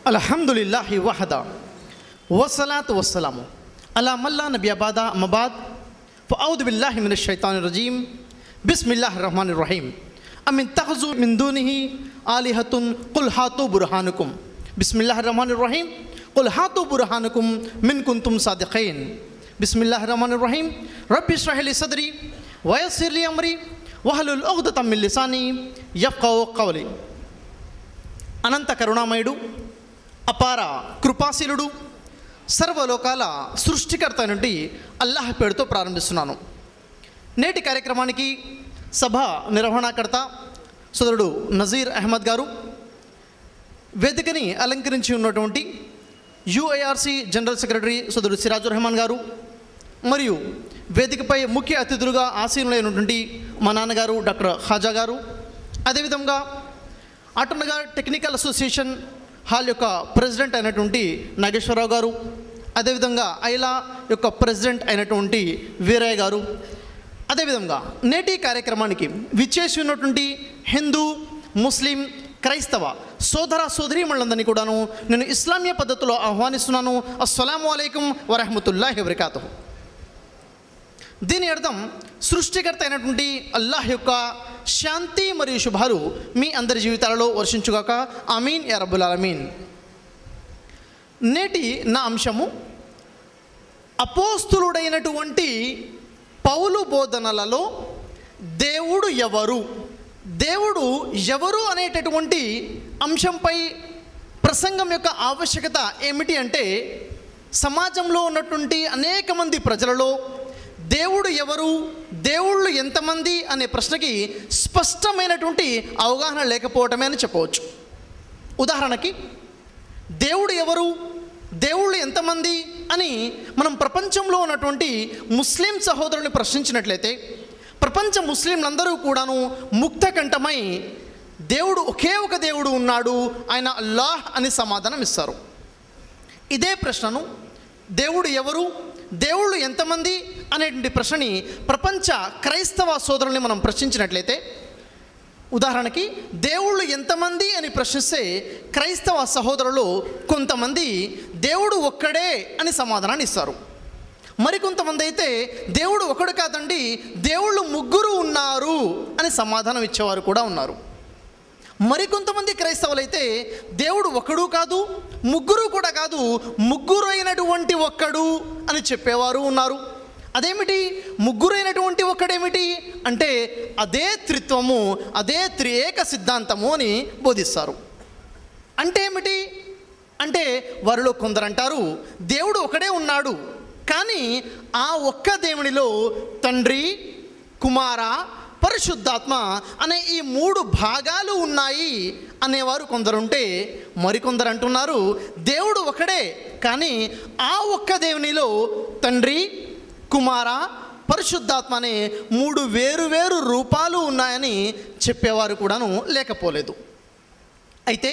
అల్హమ్దులిల్లాహి వహదా వస్సలాతు వస్సలాము అలా మల్లా నబీ అబాదా మబాద్ ఫఅఊదు బిల్లాహి మినష్ షైతానిర్ రజీం బిస్మిల్లాహిర్ రహమానిర్ రహీం అమిన్ తఖజు మిన్ దూనిహి ఆలిహతున్ ఖుల్ హాతూ బుర్హానుకుం బిస్మిల్లాహిర్ రహమానిర్ రహీం ఖుల్ హాతూ బుర్హానుకుం మిన్ కుంతుం సాదిఖీన్ బిస్మిల్లాహిర్ రహమానిర్ రహీం రబ్బి ఇష్రహ్ లీ సద్రీ వయస్సిర్ లీ అమ్రీ వహ్లుల్ ఉఖ్దతం మిన్ లిసానీ యఫ్ఖహు ఖౌలీ. అనంత కరుణామయుడు, అపార కృపాశీలుడు, సర్వలోకాల సృష్టికర్త నుండి అల్లాహ్ పేరుతో ప్రారంభిస్తున్నాను. నేటి కార్యక్రమానికి సభ నిర్వహణకర్త సోదరుడు నజీర్ అహ్మద్ గారు, వేదికని అలంకరించి ఉన్నటువంటి యుఐఆర్సి జనరల్ సెక్రటరీ సోదరుడు సిరాజుర్ రెహమాన్ గారు, మరియు వేదికపై ముఖ్య అతిథులుగా ఆసీనులైనటువంటి మా నాన్నగారు డాక్టర్ ఖాజా గారు, అదేవిధంగా ఆటోనగర్ టెక్నికల్ అసోసియేషన్ హాల్ యొక్క ప్రెసిడెంట్ అయినటువంటి నాగేశ్వరరావు గారు, అదేవిధంగా ఐలా యొక్క ప్రెసిడెంట్ అయినటువంటి వీరయ్య గారు, అదేవిధంగా నేటి కార్యక్రమానికి విచ్చేసి ఉన్నటువంటి హిందూ, ముస్లిం, క్రైస్తవ సోదర సోదరీమణులందరినీ కూడాను నేను ఇస్లామీయ పద్ధతిలో ఆహ్వానిస్తున్నాను. అస్సలాము అలైకుం వరహమతుల్లాహి వబరకాతుహు. దీని అర్థం సృష్టికర్త అయినటువంటి అల్లాహ్ యొక్క శాంతి మరియు శుభాలు మీ అందరి జీవితాలలో వర్షించుగాక. ఆమీన్ యా రబ్బుల్ ఆలమీన్. నేటి నా అంశము అపోస్తులుడైనటువంటి పౌలు బోధనలలో దేవుడు ఎవరు, దేవుడు ఎవరు అనేటటువంటి అంశంపై ప్రసంగం యొక్క ఆవశ్యకత ఏమిటి అంటే, సమాజంలో ఉన్నటువంటి అనేక మంది ప్రజలలో దేవుడు ఎవరు, దేవుళ్ళు ఎంతమంది అనే ప్రశ్నకి స్పష్టమైనటువంటి అవగాహన లేకపోవటమే అని చెప్పవచ్చు. ఉదాహరణకి దేవుడు ఎవరు, దేవుళ్ళు ఎంతమంది అని మనం ప్రపంచంలో ఉన్నటువంటి ముస్లిం సహోదరుని ప్రశ్నించినట్లయితే ప్రపంచ ముస్లింలందరూ కూడాను ముక్తకంఠమై దేవుడు ఒకే ఒక దేవుడు ఉన్నాడు, ఆయన అల్లాహ్ అని సమాధానం ఇస్తారు. ఇదే ప్రశ్నను దేవుడు ఎవరు, దేవుళ్ళు ఎంతమంది అనేటువంటి ప్రశ్నని ప్రపంచ క్రైస్తవ సోదరుల్ని మనం ప్రశ్నించినట్లయితే, ఉదాహరణకి దేవుళ్ళు ఎంతమంది అని ప్రశ్నిస్తే క్రైస్తవ సహోదరులు కొంతమంది దేవుడు ఒక్కడే అని సమాధానాన్ని ఇస్తారు. మరికొంతమంది అయితే దేవుడు ఒకడు కాదండి, దేవుళ్ళు ముగ్గురు ఉన్నారు అని సమాధానం ఇచ్చేవారు కూడా ఉన్నారు. మరికొంతమంది క్రైస్తవులైతే దేవుడు ఒకడు కాదు, ముగ్గురు కూడా కాదు, ముగ్గురు అయినటువంటి ఒక్కడు అని చెప్పేవారు ఉన్నారు. అదేమిటి ముగ్గురు అయినటువంటి ఒక్కడేమిటి అంటే అదే త్రిత్వము, అదే త్రియేక సిద్ధాంతము అని బోధిస్తారు. అంటే ఏమిటి అంటే వారిలో కొందరు అంటారు దేవుడు ఒకడే ఉన్నాడు, కానీ ఆ ఒక్క దేవునిలో తండ్రి, కుమార, పరిశుద్ధాత్మ అనే ఈ మూడు భాగాలు ఉన్నాయి అనేవారు కొందరుంటే, మరికొందరు అంటున్నారు దేవుడు ఒకడే, కానీ ఆ ఒక్క దేవునిలో తండ్రి, కుమార, పరిశుద్ధాత్మ అనే మూడు వేరు రూపాలు ఉన్నాయని చెప్పేవారు కూడాను లేకపోలేదు. అయితే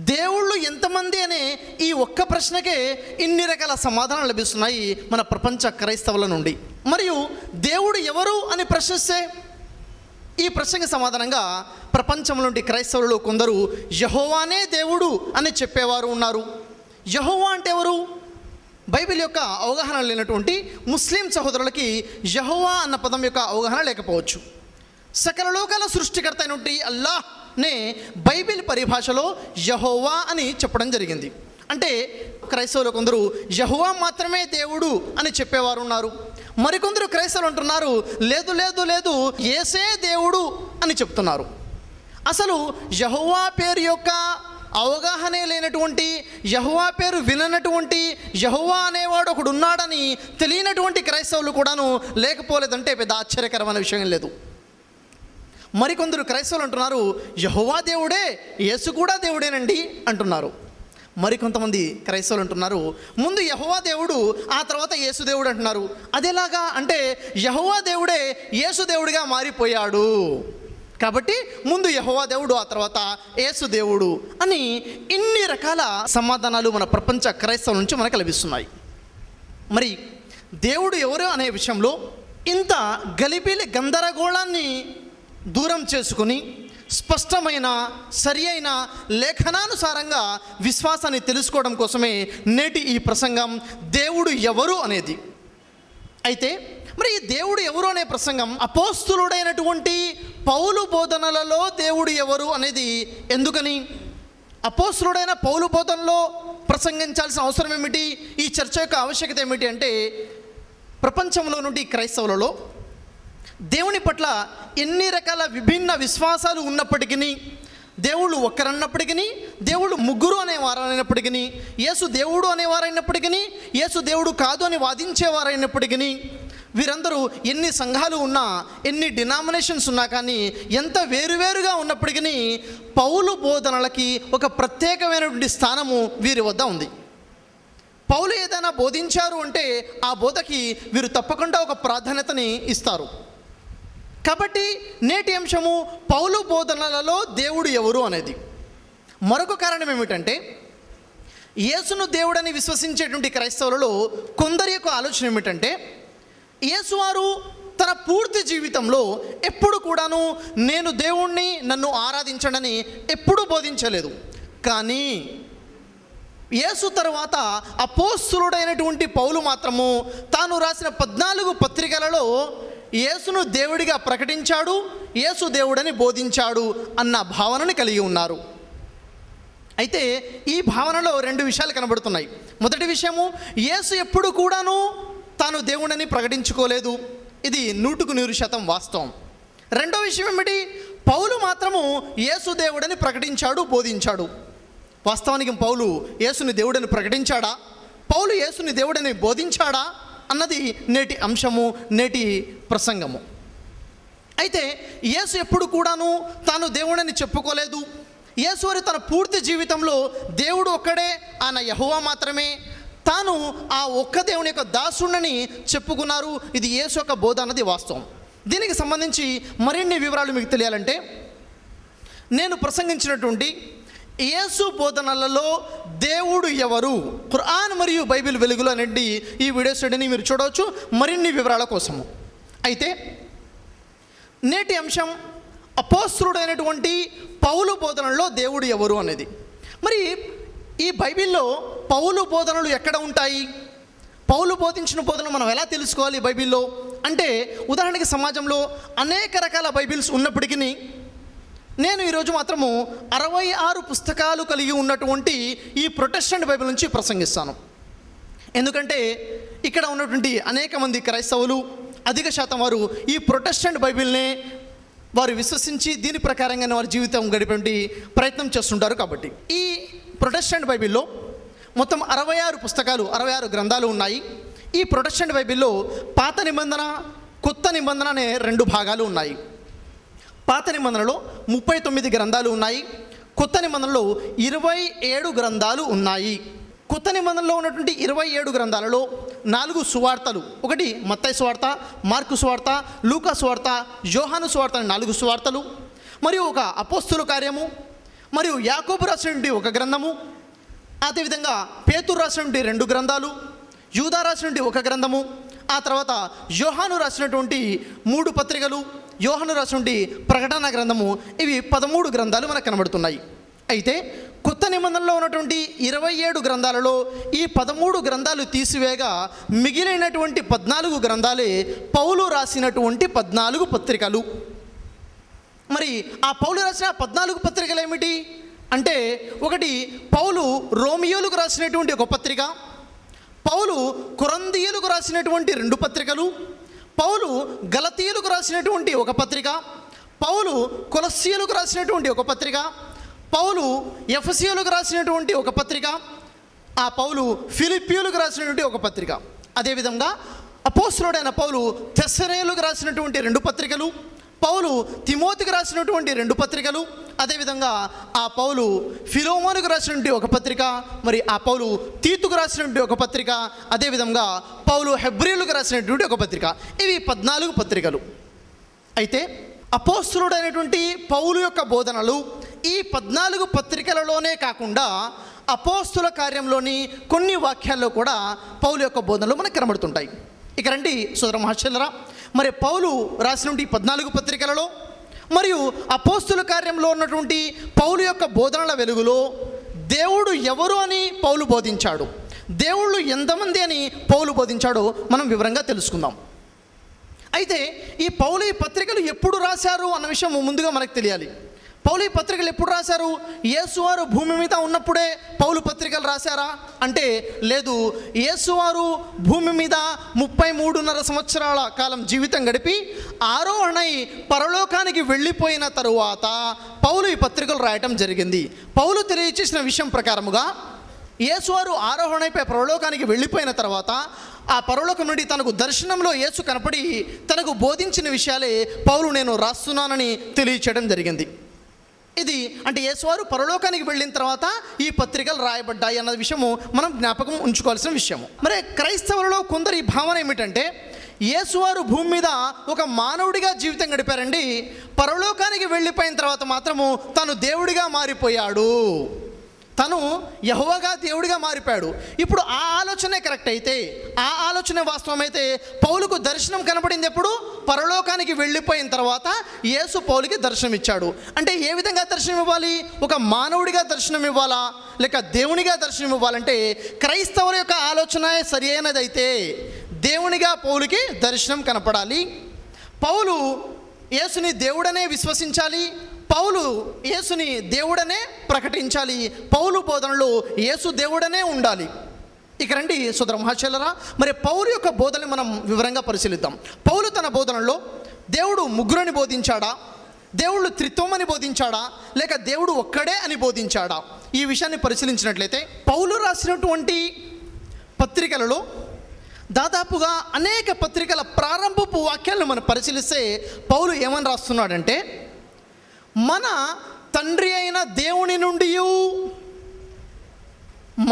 దేవుళ్ళు ఎంతమంది అనే ఈ ఒక్క ప్రశ్నకే ఇన్ని రకాల సమాధానాలు లభిస్తున్నాయి మన ప్రపంచ క్రైస్తవుల నుండి. మరియు దేవుడు ఎవరు అని ప్రశ్నిస్తే ఈ ప్రశ్నకి సమాధానంగా ప్రపంచంలోని క్రైస్తవులు కొందరు యెహోవానే దేవుడు అని చెప్పేవారు ఉన్నారు. యెహోవా అంటే ఎవరు? బైబిల్ యొక్క అవగాహన లేనటువంటి ముస్లిం సహోదరులకి యెహోవా అన్న పదం యొక్క అవగాహన లేకపోవచ్చు. సకల లోకాల సృష్టికర్త అయినటువంటి అల్లాహ్నే బైబిల్ పరిభాషలో యెహోవా అని చెప్పడం జరిగింది. అంటే క్రైస్తవులు కొందరు యెహోవా మాత్రమే దేవుడు అని చెప్పేవారు ఉన్నారు. మరికొందరు క్రైస్తవులు అంటున్నారు లేదు లేదు లేదు యేసే దేవుడు అని చెప్తున్నారు. అసలు యెహోవా పేరు యొక్క అవగాహనే లేనటువంటి, యెహోవా పేరు విననటువంటి, యెహోవా అనేవాడు ఒకడు ఉన్నాడని తెలియనటువంటి క్రైస్తవులు కూడాను లేకపోలేదంటే పెద్ద ఆశ్చర్యకరమైన విషయం లేదు. మరికొందరు క్రైస్తవులు అంటున్నారు యెహోవా దేవుడే, యేసు కూడా దేవుడేనండి అంటున్నారు. మరికొంతమంది క్రైస్తవులు అంటున్నారు ముందు యెహోవా దేవుడు, ఆ తర్వాత యేసు దేవుడు అంటున్నారు. అదేలాగా అంటే యెహోవా దేవుడే యేసు దేవుడిగా మారిపోయాడు, కాబట్టి ముందు యెహోవా దేవుడు, ఆ తర్వాత యేసు దేవుడు అని ఇన్ని రకాల సమాధానాలు మన ప్రపంచ క్రైస్తవుల నుంచి మనకు లభిస్తున్నాయి. మరి దేవుడు ఎవరు అనే విషయంలో ఇంత గలిబిలి గందరగోళాన్ని దూరం చేసుకుని స్పష్టమైన సరి అయిన లేఖనానుసారంగా విశ్వాసాన్ని తెలుసుకోవడం కోసమే నేటి ఈ ప్రసంగం దేవుడు ఎవరు అనేది. అయితే మరి ఈ దేవుడు ఎవరు అనే ప్రసంగం అపోస్తులుడైనటువంటి పౌలు బోధనలలో దేవుడు ఎవరు అనేది ఎందుకని, అపోస్తులుడైన పౌలు బోధనలో ప్రసంగించాల్సిన అవసరం ఏమిటి, ఈ చర్చ యొక్క ఆవశ్యకత ఏమిటి అంటే, ప్రపంచంలో నుండి క్రైస్తవులలో దేవుని పట్ల ఎన్ని రకాల విభిన్న విశ్వాసాలు ఉన్నప్పటికీ, దేవుళ్ళు ఒక్కరన్నప్పటికీ, దేవుడు ముగ్గురు అనేవారైనప్పటికీ, యేసు దేవుడు అనేవారైనప్పటికీ, యేసు దేవుడు కాదు అని వాదించేవారైనప్పటికీ, వీరందరూ ఎన్ని సంఘాలు ఉన్నా, ఎన్ని డినామినేషన్స్ ఉన్నా కానీ, ఎంత వేరువేరుగా ఉన్నప్పటికీ పౌలు బోధనలకి ఒక ప్రత్యేకమైనటువంటి స్థానము వీరి వద్ద ఉంది. పౌలు ఏదైనా బోధించారు అంటే ఆ బోధకి వీరు తప్పకుండా ఒక ప్రాధాన్యతని ఇస్తారు. కాబట్టి నేటి అంశము పౌలు బోధనలలో దేవుడు ఎవరు అనేది. మరొక కారణం ఏమిటంటే, యేసును దేవుడని విశ్వసించేటువంటి క్రైస్తవులలో కొందరి యొక్క ఆలోచన ఏమిటంటే, యేసువారు తన పూర్తి జీవితంలో ఎప్పుడు కూడాను నేను దేవుణ్ణి, నన్ను ఆరాధించడని ఎప్పుడూ బోధించలేదు. కానీ యేసు తర్వాత అపోస్తులుడైనటువంటి పౌలు మాత్రము తాను రాసిన 14 పత్రికలలో యేసును దేవుడిగా ప్రకటించాడు, యేసు దేవుడని బోధించాడు అన్న భావనని కలిగి ఉన్నారు. అయితే ఈ భావనలో 2 విషయాలు కనబడుతున్నాయి. మొదటి విషయము, యేసు ఎప్పుడు కూడాను తాను దేవుడని ప్రకటించుకోలేదు. ఇది 100% వాస్తవం. రెండో విషయం ఏమిటి, పౌలు మాత్రము యేసు దేవుడని ప్రకటించాడు, బోధించాడు. వాస్తవానికి పౌలు యేసుని దేవుడని ప్రకటించాడా, పౌలు యేసుని దేవుడని బోధించాడా అన్నది నేటి అంశము, నేటి ప్రసంగము. అయితే యేసు ఎప్పుడు కూడాను తాను దేవుడని చెప్పుకోలేదు. యేసువారు తన పూర్తి జీవితంలో దేవుడు ఒక్కడే, ఆయన యెహోవా మాత్రమే, తాను ఆ ఒక్క దేవుని యొక్క దాసుడని చెప్పుకున్నారు. ఇది యేసు యొక్క బోధ అన్నది వాస్తవం. దీనికి సంబంధించి మరిన్ని వివరాలు మీకు తెలియాలంటే, నేను ప్రసంగించినటువంటి యేసు బోధనలలో దేవుడు ఎవరు, ఖురాన్ మరియు బైబిల్ వెలుగులు అనేది ఈ వీడియో స్టడీని మీరు చూడవచ్చు మరిన్ని వివరాల కోసము. అయితే నేటి అంశం అపోస్తులుడైనటువంటి పౌలు బోధనల్లో దేవుడు ఎవరు అనేది. మరి ఈ బైబిల్లో పౌలు బోధనలు ఎక్కడ ఉంటాయి, పౌలు బోధించిన బోధనలు మనం ఎలా తెలుసుకోవాలి బైబిల్లో అంటే, ఉదాహరణకి సమాజంలో అనేక రకాల బైబిల్స్ ఉన్నప్పటికీ నేను ఈరోజు మాత్రము 66 పుస్తకాలు కలిగి ఉన్నటువంటి ఈ ప్రొటెస్టెంట్ బైబిల్ నుంచి ప్రసంగిస్తాను. ఎందుకంటే ఇక్కడ ఉన్నటువంటి అనేక మంది క్రైస్తవులు అధిక శాతం వారు ఈ ప్రొటెస్టెంట్ బైబిల్నే వారు విశ్వసించి దీని ప్రకారంగానే వారి జీవితం గడిపే ప్రయత్నం చేస్తుంటారు. కాబట్టి ఈ ప్రొటెస్టెంట్ బైబిల్లో మొత్తం 66 పుస్తకాలు, 66 గ్రంథాలు ఉన్నాయి. ఈ ప్రొటెస్టెంట్ బైబిల్లో పాత నిబంధన, కొత్త నిబంధన అనే 2 భాగాలు ఉన్నాయి. పాత నిబంధనలో 39 గ్రంథాలు ఉన్నాయి, కొత్త నిబంధనలో 27 గ్రంథాలు ఉన్నాయి. కొత్త నిబంధనలో ఉన్నటువంటి 27 గ్రంథాలలో 4 సువార్తలు, ఒకటి మత్తయి సువార్త, మార్కు సువార్త, లూకా సువార్త, యోహాను సువార్త అనే 4 సువార్తలు, మరియు ఒక అపోస్తుల కార్యము, మరియు యాకోబు రాసినటువంటి ఒక గ్రంథము, అదేవిధంగా పేతురు రాసినటువంటి 2 గ్రంథాలు, యూదా రాసినటువంటి ఒక గ్రంథము, ఆ తర్వాత యోహాను రాసినటువంటి 3 పత్రికలు, యోహాను రాసినటువంటి ప్రకటన గ్రంథము, ఇవి 13 గ్రంథాలు మనకు కనబడుతున్నాయి. అయితే కొత్త నిబంధనలో ఉన్నటువంటి 27 గ్రంథాలలో ఈ 13 గ్రంథాలు తీసివేయగా మిగిలినటువంటి 14 గ్రంథాలే పౌలు రాసినటువంటి 14 పత్రికలు. మరి ఆ పౌలు రాసిన 14 పత్రికలు ఏమిటి అంటే, ఒకటి పౌలు రోమియోలకు రాసినటువంటి ఒక పత్రిక, పౌలు కొరంథీయులకు రాసినటువంటి 2 పత్రికలు, పౌలు గలతీయులకు రాసినటువంటి ఒక పత్రిక, పౌలు కొలస్సీయులకు రాసినటువంటి ఒక పత్రిక, పౌలు ఎఫెసీయులకు రాసినటువంటి ఒక పత్రిక, ఆ పౌలు ఫిలిప్పీయులకు రాసినటువంటి ఒక పత్రిక. అదేవిధంగా అపోస్తలుడైన పౌలు తెస్సలోనికీయులకు రాసినటువంటి 2 పత్రికలు, పౌలు తిమోతికి రాసినటువంటి 2 పత్రికలు, అదేవిధంగా ఆ పౌలు ఫిలోమోనుకు రాసినటువంటి ఒక పత్రిక, మరి ఆ పౌలు తీతుకు రాసినటువంటి ఒక పత్రిక, అదేవిధంగా పౌలు హెబ్రీయులకు రాసినటువంటి ఒక పత్రిక. ఇవి 14 పత్రికలు. అయితే అపోస్తలుడైనటువంటి పౌలు యొక్క బోధనలు ఈ 14 పత్రికలలోనే కాకుండా అపోస్తుల కార్యంలోని కొన్ని వాక్యాల్లో కూడా పౌలు యొక్క బోధనలు మనకు కనబడుతుంటాయి. ఇక రండి సోదర మహాశయులారా, మరి పౌలు రాసినటువంటి 14 పత్రికలలో మరియు అపోస్తుల కార్యంలో ఉన్నటువంటి పౌలు యొక్క బోధనల వెలుగులో దేవుడు ఎవరు అని పౌలు బోధించాడు, దేవుళ్ళు ఎంతమంది అని పౌలు బోధించాడో మనం వివరంగా తెలుసుకుందాం. అయితే ఈ పౌలు ఈ పత్రికలు ఎప్పుడు రాశారు అన్న విషయం ముందుగా మనకు తెలియాలి. పౌలు ఈ పత్రికలు ఎప్పుడు రాశారు? యేసువారు భూమి మీద ఉన్నప్పుడే పౌలు పత్రికలు రాశారా అంటే లేదు. యేసువారు భూమి మీద 33.5 సంవత్సరాల కాలం జీవితం గడిపి ఆరోహణై పరలోకానికి వెళ్ళిపోయిన తరువాత పౌలు ఈ పత్రికలు రాయటం జరిగింది. పౌలు తెలియచేసిన విషయం ప్రకారముగా యేసువారు ఆరోహణైపై పరలోకానికి వెళ్ళిపోయిన తర్వాత ఆ పరలోకం నుండి తనకు దర్శనంలో యేసు కనపడి తనకు బోధించిన విషయాలే పౌలు నేను రాస్తున్నానని తెలియచేయడం జరిగింది. ఇది అంటే యేసువారు పరలోకానికి వెళ్ళిన తర్వాత ఈ పత్రికలు రాయబడ్డాయి అన్న విషయము మనం జ్ఞాపకం ఉంచుకోవాల్సిన విషయము. మరి క్రైస్తవులలో కొందరి భావన ఏమిటంటే యేసువారు భూమి మీద ఒక మానవుడిగా జీవితం గడిపారండి, పరలోకానికి వెళ్ళిపోయిన తర్వాత మాత్రము తను దేవుడిగా మారిపోయాడు, తను యెహోవాగా దేవుడిగా మారిపోయాడు. ఇప్పుడు ఆ ఆలోచనే కరెక్ట్ అయితే, ఆ ఆలోచన వాస్తవమైతే పౌలుకు దర్శనం కనబడింది ఎప్పుడు? పరలోకానికి వెళ్ళిపోయిన తర్వాత యేసు పౌలుకి దర్శనం ఇచ్చాడు. అంటే ఏ విధంగా దర్శనం ఇవ్వాలి? ఒక మానవుడిగా దర్శనం ఇవ్వాలా లేక దేవునిగా దర్శనం ఇవ్వాలంటే క్రైస్తవుల యొక్క ఆలోచన సరి అయినదైతే దేవునిగా పౌలుకి దర్శనం కనపడాలి. పౌలు యేసుని దేవుడనే విశ్వసించాలి, పౌలు యేసుని దేవుడనే ప్రకటించాలి, పౌలు బోధనలో యేసు దేవుడనే ఉండాలి. ఇక రండి సోదర మహాశయులారా, మరి పౌలు యొక్క బోధనని మనం వివరంగా పరిశీలిద్దాం. పౌలు తన బోధనలో దేవుడు ముగ్గురని బోధించాడా, దేవుడు త్రిత్వం అని బోధించాడా, లేక దేవుడు ఒక్కడే అని బోధించాడా? ఈ విషయాన్ని పరిశీలించినట్లయితే పౌలు రాసినటువంటి పత్రికలలో దాదాపుగా అనేక పత్రికల ప్రారంభపు వాక్యాలను మనం పరిశీలిస్తే పౌలు ఏమని రాస్తున్నాడంటే, మన తండ్రి అయిన దేవుని నుండి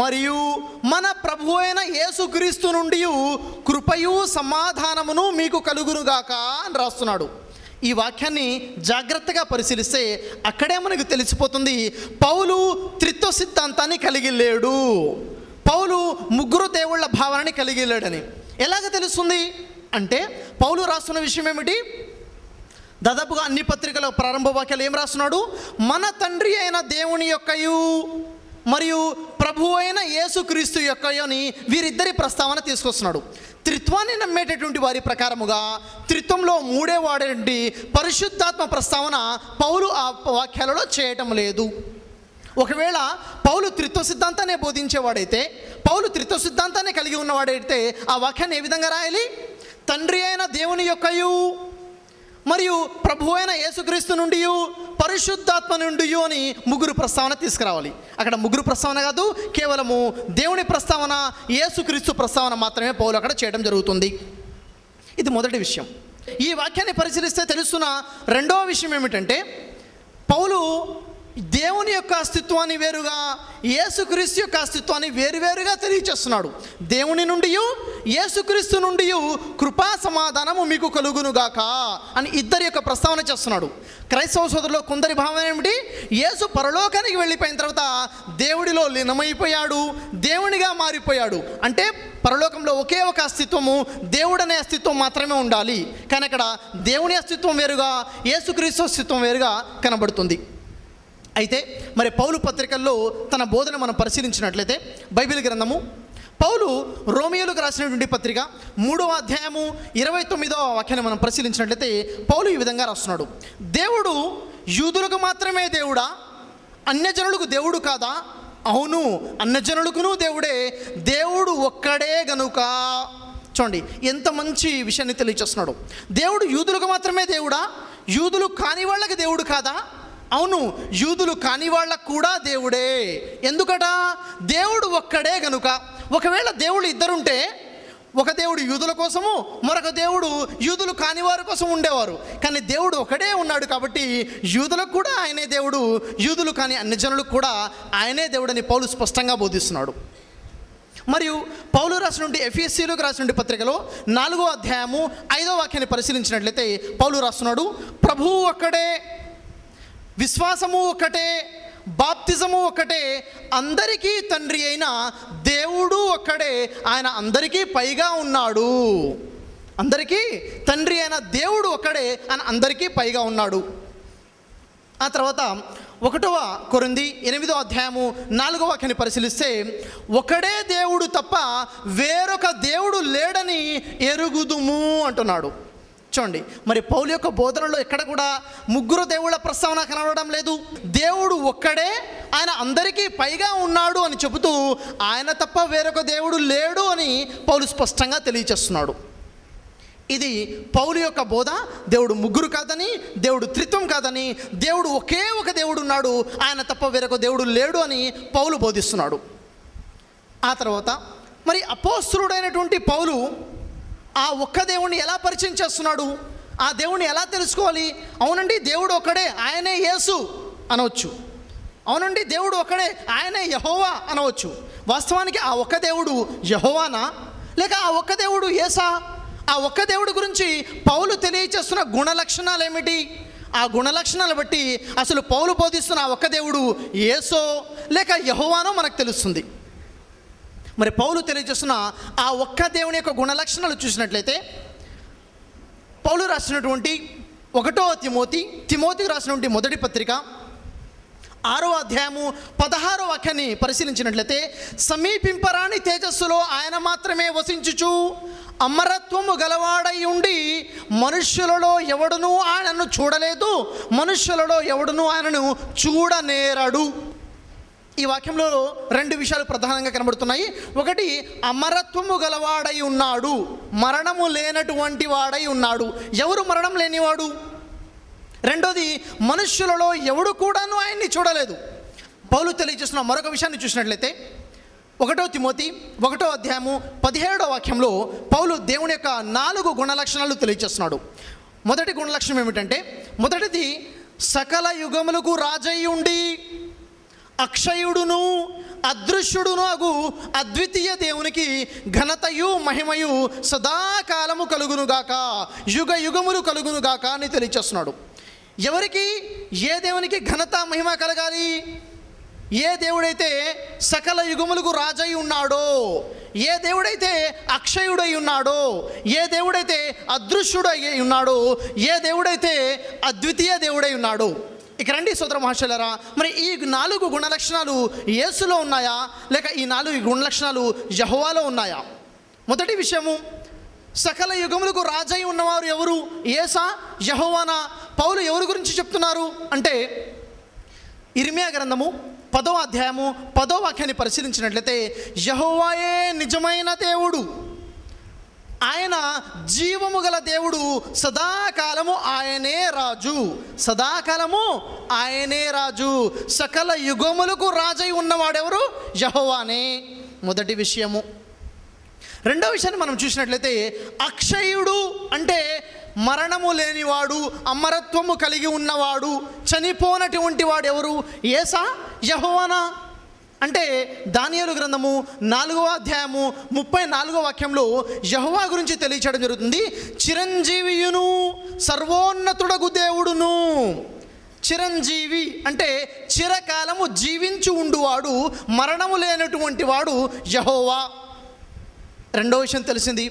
మరియు మన ప్రభు అయిన యేసుక్రీస్తు నుండి కృపయు సమాధానమును మీకు కలుగునుగాక అని రాస్తున్నాడు. ఈ వాక్యాన్ని జాగ్రత్తగా పరిశీలిస్తే అక్కడే మనకు తెలిసిపోతుంది పౌలు త్రిత్వ సిద్ధాంతాన్ని కలిగి లేడు, పౌలు ముగ్గురు దేవుళ్ళ భావనని కలిగి లేడని. ఎలాగ తెలుస్తుంది అంటే పౌలు రాస్తున్న విషయం ఏమిటి? దాదాపుగా అన్ని పత్రికల ప్రారంభ వాక్యాలు ఏం రాస్తున్నాడు? మన తండ్రి అయిన దేవుని యొక్కయు మరియు ప్రభు అయిన యేసుక్రీస్తు యొక్కయు అని వీరిద్దరి ప్రస్తావన తీసుకొస్తున్నాడు. త్రిత్వాన్ని నమ్మేటటువంటి వారి ప్రకారముగా త్రిత్వంలో మూడే వాడేటువంటి పరిశుద్ధాత్మ ప్రస్తావన పౌలు ఆ వాక్యాలలో చేయటం లేదు. ఒకవేళ పౌలు త్రిత్వ సిద్ధాంతాన్ని బోధించేవాడైతే, పౌలు త్రిత్వ సిద్ధాంతాన్ని కలిగి ఉన్నవాడైతే ఆ వాక్యాన్ని ఏ విధంగా రాయాలి? తండ్రి అయిన దేవుని యొక్కయు మరియు ప్రభు అయిన యేసుక్రీస్తు నుండి పరిశుద్ధాత్మ నుండి అని ముగ్గురు ప్రస్తావన తీసుకురావాలి. అక్కడ ముగ్గురు ప్రస్తావన కాదు, కేవలము దేవుని ప్రస్తావన, యేసుక్రీస్తు ప్రస్తావన మాత్రమే పౌలు అక్కడ చేయడం జరుగుతుంది. ఇది మొదటి విషయం. ఈ వాక్యాన్ని పరిశీలిస్తే తెలుస్తున్న రెండవ విషయం ఏమిటంటే పౌలు దేవుని యొక్క అస్తిత్వాన్ని వేరుగా, యేసుక్రీస్తు యొక్క అస్తిత్వాన్ని వేరువేరుగా తెలియచేస్తున్నాడు. దేవుని నుండి యేసుక్రీస్తు నుండి కృపా సమాధానము మీకు కలుగునుగాక అని ఇద్దరి యొక్క ప్రస్తావన చేస్తున్నాడు. క్రైస్తవ సోదరులో కొందరి భావన ఏమిటి? యేసు పరలోకానికి వెళ్ళిపోయిన తర్వాత దేవుడిలో లీనమైపోయాడు, దేవునిగా మారిపోయాడు. అంటే పరలోకంలో ఒకే ఒక అస్తిత్వము, దేవుడనే అస్తిత్వం మాత్రమే ఉండాలి. కానీ అక్కడ దేవుని అస్తిత్వం వేరుగా, యేసుక్రీస్తు అస్తిత్వం వేరుగా కనబడుతుంది. అయితే మరి పౌలు పత్రికల్లో తన బోధన మనం పరిశీలించినట్లయితే బైబిల్ గ్రంథము పౌలు రోమియోలకు రాసినటువంటి పత్రిక 3వ అధ్యాయము 29వ వాక్యాన్ని మనం పరిశీలించినట్లయితే పౌలు ఈ విధంగా రాస్తున్నాడు. దేవుడు యూదులకు మాత్రమే దేవుడా, అన్యజనులకు దేవుడు కాదా? అవును, అన్యజనులకును దేవుడే, దేవుడు ఒక్కడే గనుక. చూడండి ఎంత మంచి విషయాన్ని తెలియచేస్తున్నాడు. దేవుడు యూదులకు మాత్రమే దేవుడా, యూదులు కాని వాళ్ళకి దేవుడు కాదా? అవును, యూదులు కాని వాళ్ళకు కూడా దేవుడే. ఎందుకట? దేవుడు ఒక్కడే గనుక. ఒకవేళ దేవుడు ఇద్దరుంటే, ఒక దేవుడు యూదుల కోసము, మరొక దేవుడు యూదులు కాని వారి కోసం ఉండేవారు. కానీ దేవుడు ఒకడే ఉన్నాడు కాబట్టి యూదులకు కూడా ఆయనే దేవుడు, యూదులు కాని అన్ని జనులకు కూడా ఆయనే దేవుడని పౌలు స్పష్టంగా బోధిస్తున్నాడు. మరియు పౌలు రాసినటువంటి ఎఫెసీయులకు రాసినటువంటి పత్రికలో 4వ అధ్యాయము 5వ వాక్యాన్ని పరిశీలించినట్లయితే పౌలు రాస్తున్నాడు, ప్రభువు ఒక్కడే, విశ్వాసము ఒకటే, బాప్తిజము ఒకటే, అందరికీ తండ్రి అయిన దేవుడు ఒక్కడే, ఆయన అందరికీ పైగా ఉన్నాడు. అందరికీ తండ్రి అయిన దేవుడు ఒక్కడే, ఆయన అందరికీ పైగా ఉన్నాడు. ఆ తర్వాత 1 కొరింథీ 8వ అధ్యాయము 4వ వాక్యాన్ని పరిశీలిస్తే, ఒకడే దేవుడు తప్ప వేరొక దేవుడు లేడని ఎరుగుదుము అంటున్నాడు. చూడండి, మరి పౌలు యొక్క బోధనలో ఎక్కడ కూడా ముగ్గురు దేవుళ్ళ ప్రస్తావన కనబడడం లేదు. దేవుడు ఒక్కడే, ఆయన అందరికీ పైగా ఉన్నాడు అని చెబుతూ ఆయన తప్ప వేరొక దేవుడు లేడు అని పౌలు స్పష్టంగా తెలియచేస్తున్నాడు. ఇది పౌలు యొక్క బోధ. దేవుడు ముగ్గురు కాదని, దేవుడు త్రిత్వం కాదని, దేవుడు ఒకే ఒక దేవుడు ఉన్నాడు, ఆయన తప్ప వేరొక దేవుడు లేడు అని పౌలు బోధిస్తున్నాడు. ఆ తర్వాత మరి అపోస్తలుడైనటువంటి పౌలు ఆ ఒక్క దేవుణ్ణి ఎలా పరిచయం చేస్తున్నాడు, ఆ దేవుణ్ణి ఎలా తెలుసుకోవాలి? అవునండి, దేవుడు ఒక్కడే, ఆయనే యేసు అనవచ్చు. అవునండి, దేవుడు ఒక్కడే, ఆయనే యెహోవా అనవచ్చు. వాస్తవానికి ఆ ఒక్క దేవుడు యెహోవానా, లేక ఆ ఒక్క దేవుడు యేసా? ఆ ఒక్క దేవుడి గురించి పౌలు తెలియచేస్తున్న గుణలక్షణాలు ఏమిటి? ఆ గుణలక్షణాలు బట్టి అసలు పౌలు బోధిస్తున్న ఆ ఒక్క దేవుడు యేసో లేక యెహోవానో మనకు తెలుస్తుంది. మరి పౌలు తెలియజేస్తున్న ఆ ఒక్క దేవుని యొక్క గుణలక్షణాలు చూసినట్లయితే, పౌలు రాసినటువంటి 1 తిమోతికి రాసినటువంటి మొదటి పత్రిక 6వ అధ్యాయము 16వ వాక్యాన్ని పరిశీలించినట్లయితే, సమీపింపరాని తేజస్సులో ఆయన మాత్రమే వసించుచు అమరత్వము గలవాడై ఉండి మనుష్యులలో ఎవడునూ ఆయనను చూడలేదు, మనుష్యులలో ఎవడునూ ఆయనను చూడనేరడు. ఈ వాక్యంలో 2 విషయాలు ప్రధానంగా కనబడుతున్నాయి. ఒకటి, అమరత్వము గలవాడై ఉన్నాడు, మరణము లేనటువంటి వాడై ఉన్నాడు. ఎవరు మరణం లేనివాడు? రెండోది, మనుష్యులలో ఎవడు కూడాను ఆయన్ని చూడలేదు. పౌలు తెలియజేస్తున్న మరొక విషయాన్ని చూసినట్లయితే 1 తిమోతి 1వ అధ్యాయము 17వ వాక్యంలో పౌలు దేవుని యొక్క 4 గుణలక్షణాలు తెలియజేస్తున్నాడు. మొదటి గుణలక్షణం ఏమిటంటే, మొదటిది, సకల యుగములకు రాజై ఉండి అక్షయుడును అదృశ్యుడును అగు అద్వితీయ దేవునికి ఘనతయు మహిమయు సదాకాలము కలుగునుగాక, యుగ యుగములు కలుగునుగాక అని తెలియచేస్తున్నాడు. ఎవరికి, ఏ దేవునికి ఘనత మహిమ కలగాలి? ఏ దేవుడైతే సకల యుగములకు రాజై ఉన్నాడో, ఏ దేవుడైతే అక్షయుడై ఉన్నాడో, ఏ దేవుడైతే అదృశ్యుడై ఉన్నాడో, ఏ దేవుడైతే అద్వితీయ దేవుడై ఉన్నాడో. ఇక రండి సోదర మహాశయులారా, మరి ఈ 4 గుణలక్షణాలు యేసులో ఉన్నాయా, లేక ఈ 4 గుణలక్షణాలు యెహోవాలో ఉన్నాయా? మొదటి విషయము, సకల యుగములకు రాజై ఉన్నవారు ఎవరు? యేసా, యెహోవానా? పౌలు ఎవరి గురించి చెప్తున్నారు అంటే, ఇర్మియా గ్రంథము 10వ అధ్యాయము 10వ వాక్యాన్ని పరిశీలించినట్లయితే, యెహోవాయే నిజమైన దేవుడు, ఆయన జీవము గల దేవుడు, సదాకాలము ఆయనే రాజు, సదాకాలము ఆయనే రాజు, సకల యుగములకు రాజై ఉన్నవాడెవరు? యెహోవానే. మొదటి విషయము. రెండో విషయాన్ని మనం చూసినట్లయితే, అక్షయుడు అంటే మరణము లేనివాడు, అమరత్వము కలిగి ఉన్నవాడు, చనిపోనటువంటి వాడు ఎవరు? యేసా, యెహోవానా? అంటే దానియేలు గ్రంథము 4వ అధ్యాయము 34వ వాక్యంలో యెహోవా గురించి తెలియచేయడం జరుగుతుంది. చిరంజీవియును సర్వోన్నతుడగు దేవుడును. చిరంజీవి అంటే చిరకాలము జీవించి ఉండువాడు, మరణము లేనటువంటి వాడు యెహోవా. రెండో విషయం తెలిసింది.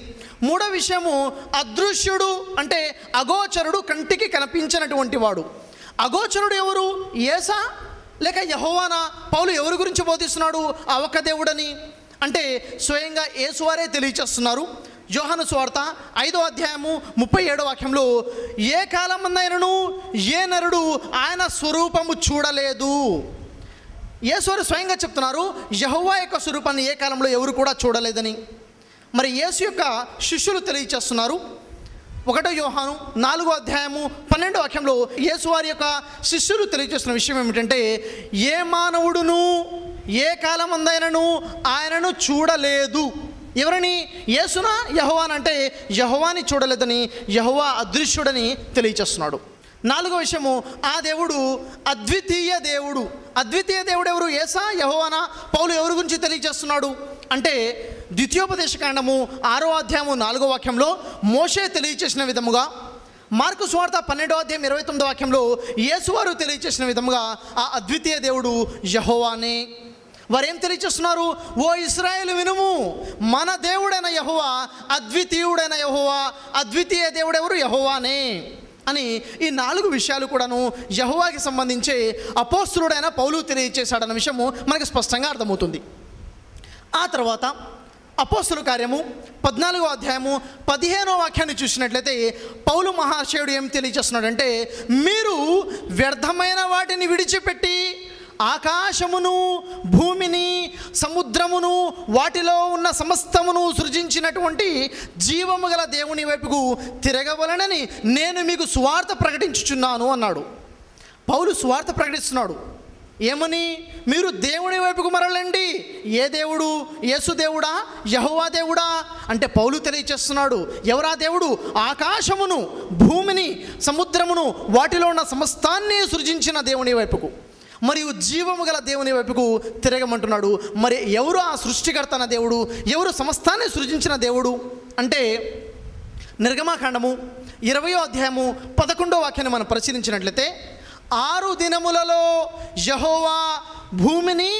మూడో విషయము, అదృశ్యుడు అంటే అగోచరుడు, కంటికి కనిపించినటువంటి వాడు. అగోచరుడు ఎవరు? యేసా లేక యెహోవానా? పౌలు ఎవరి గురించి బోధిస్తున్నాడు ఆ ఒక్క దేవుడని అంటే స్వయంగా యేసువారే తెలియచేస్తున్నారు. యోహాను సువార్త 5వ అధ్యాయము 37వ వాక్యంలో, ఏ కాలమందైనను ఏ నరుడు ఆయన స్వరూపము చూడలేదు. యేసువారు స్వయంగా చెప్తున్నారు, యెహోవా యొక్క స్వరూపాన్ని ఏ కాలంలో ఎవరు కూడా చూడలేదని. మరి యేసు యొక్క శిష్యులు తెలియచేస్తున్నారు. 1 యోహాను 4వ అధ్యాయము 12వ వాక్యంలో యేసువారి యొక్క శిష్యులు తెలియజేస్తున్న విషయం ఏమిటంటే, ఏ మానవుడును ఏ కాలమందైనను ఆయనను చూడలేదు. ఎవరిని? యేసునా, యెహోవానంటే యెహోవాని చూడలేదని, యెహోవా అదృశ్యుడని తెలియచేస్తున్నాడు. 4వ విషయము, ఆ దేవుడు అద్వితీయ దేవుడు. అద్వితీయ దేవుడు ఎవరు? యేసా, యెహోవానా? పౌలు ఎవరి గురించి తెలియజేస్తున్నాడు అంటే, ద్వితీయోపదేశకాండము 6వ అధ్యాయము 4వ వాక్యంలో మోషే తెలియచేసిన విధముగా, మార్కు సువార్త 12వ అధ్యాయం 29వ వాక్యంలో యేసువారు తెలియచేసిన విధముగా ఆ అద్వితీయ దేవుడు యెహోవానే. వారు ఏం తెలియచేస్తున్నారు? ఓ ఇశ్రాయేలు వినుము, మన దేవుడైన యెహోవా అద్వితీయుడైన యెహోవా, అద్వితీయ దేవుడెవరు? యెహోవానే. అని ఈ 4 విషయాలు కూడాను యెహోవాకి సంబంధించి అపోస్తలుడైన పౌలు తెలియజేశాడన్న విషయము మనకు స్పష్టంగా అర్థమవుతుంది. ఆ తర్వాత అపోస్తలుల కార్యము 14వ అధ్యాయము 15వ వాక్యాన్ని చూసినట్లయితే పౌలు మహాశయుడు ఏం తెలియజేస్తున్నాడంటే, మీరు వ్యర్థమైన వాటిని విడిచిపెట్టి ఆకాశమును, భూమిని, సముద్రమును, వాటిలో ఉన్న సమస్తమును సృజించినటువంటి జీవము గల దేవుని వైపుకు తిరగవలనని నేను మీకు సువార్త ప్రకటించుచున్నాను అన్నాడు. పౌలు సువార్త ప్రకటిస్తున్నాడు. ఏమని? మీరు దేవుని వైపుకు మరలండి. ఏ దేవుడు? యేసు దేవుడా? యెహోవా దేవుడా? అంటే పౌలు తెలియచేస్తున్నాడు, ఎవరా దేవుడు? ఆకాశమును, భూమిని, సముద్రమును, వాటిలో ఉన్న సమస్తాన్ని సృజించిన దేవుని వైపుకు, మరియు జీవము గల దేవుని వైపుకు తిరగమంటున్నాడు. మరి ఎవరు ఆ సృష్టికర్త అన్న దేవుడు? ఎవరు సమస్తాన్ని సృజించిన దేవుడు అంటే, నిర్గమాకాండము 20వ అధ్యాయము 11వ వాక్యాన్ని మనం పరిశీలించినట్లయితే, 6 దినములలో యెహోవా భూమిని,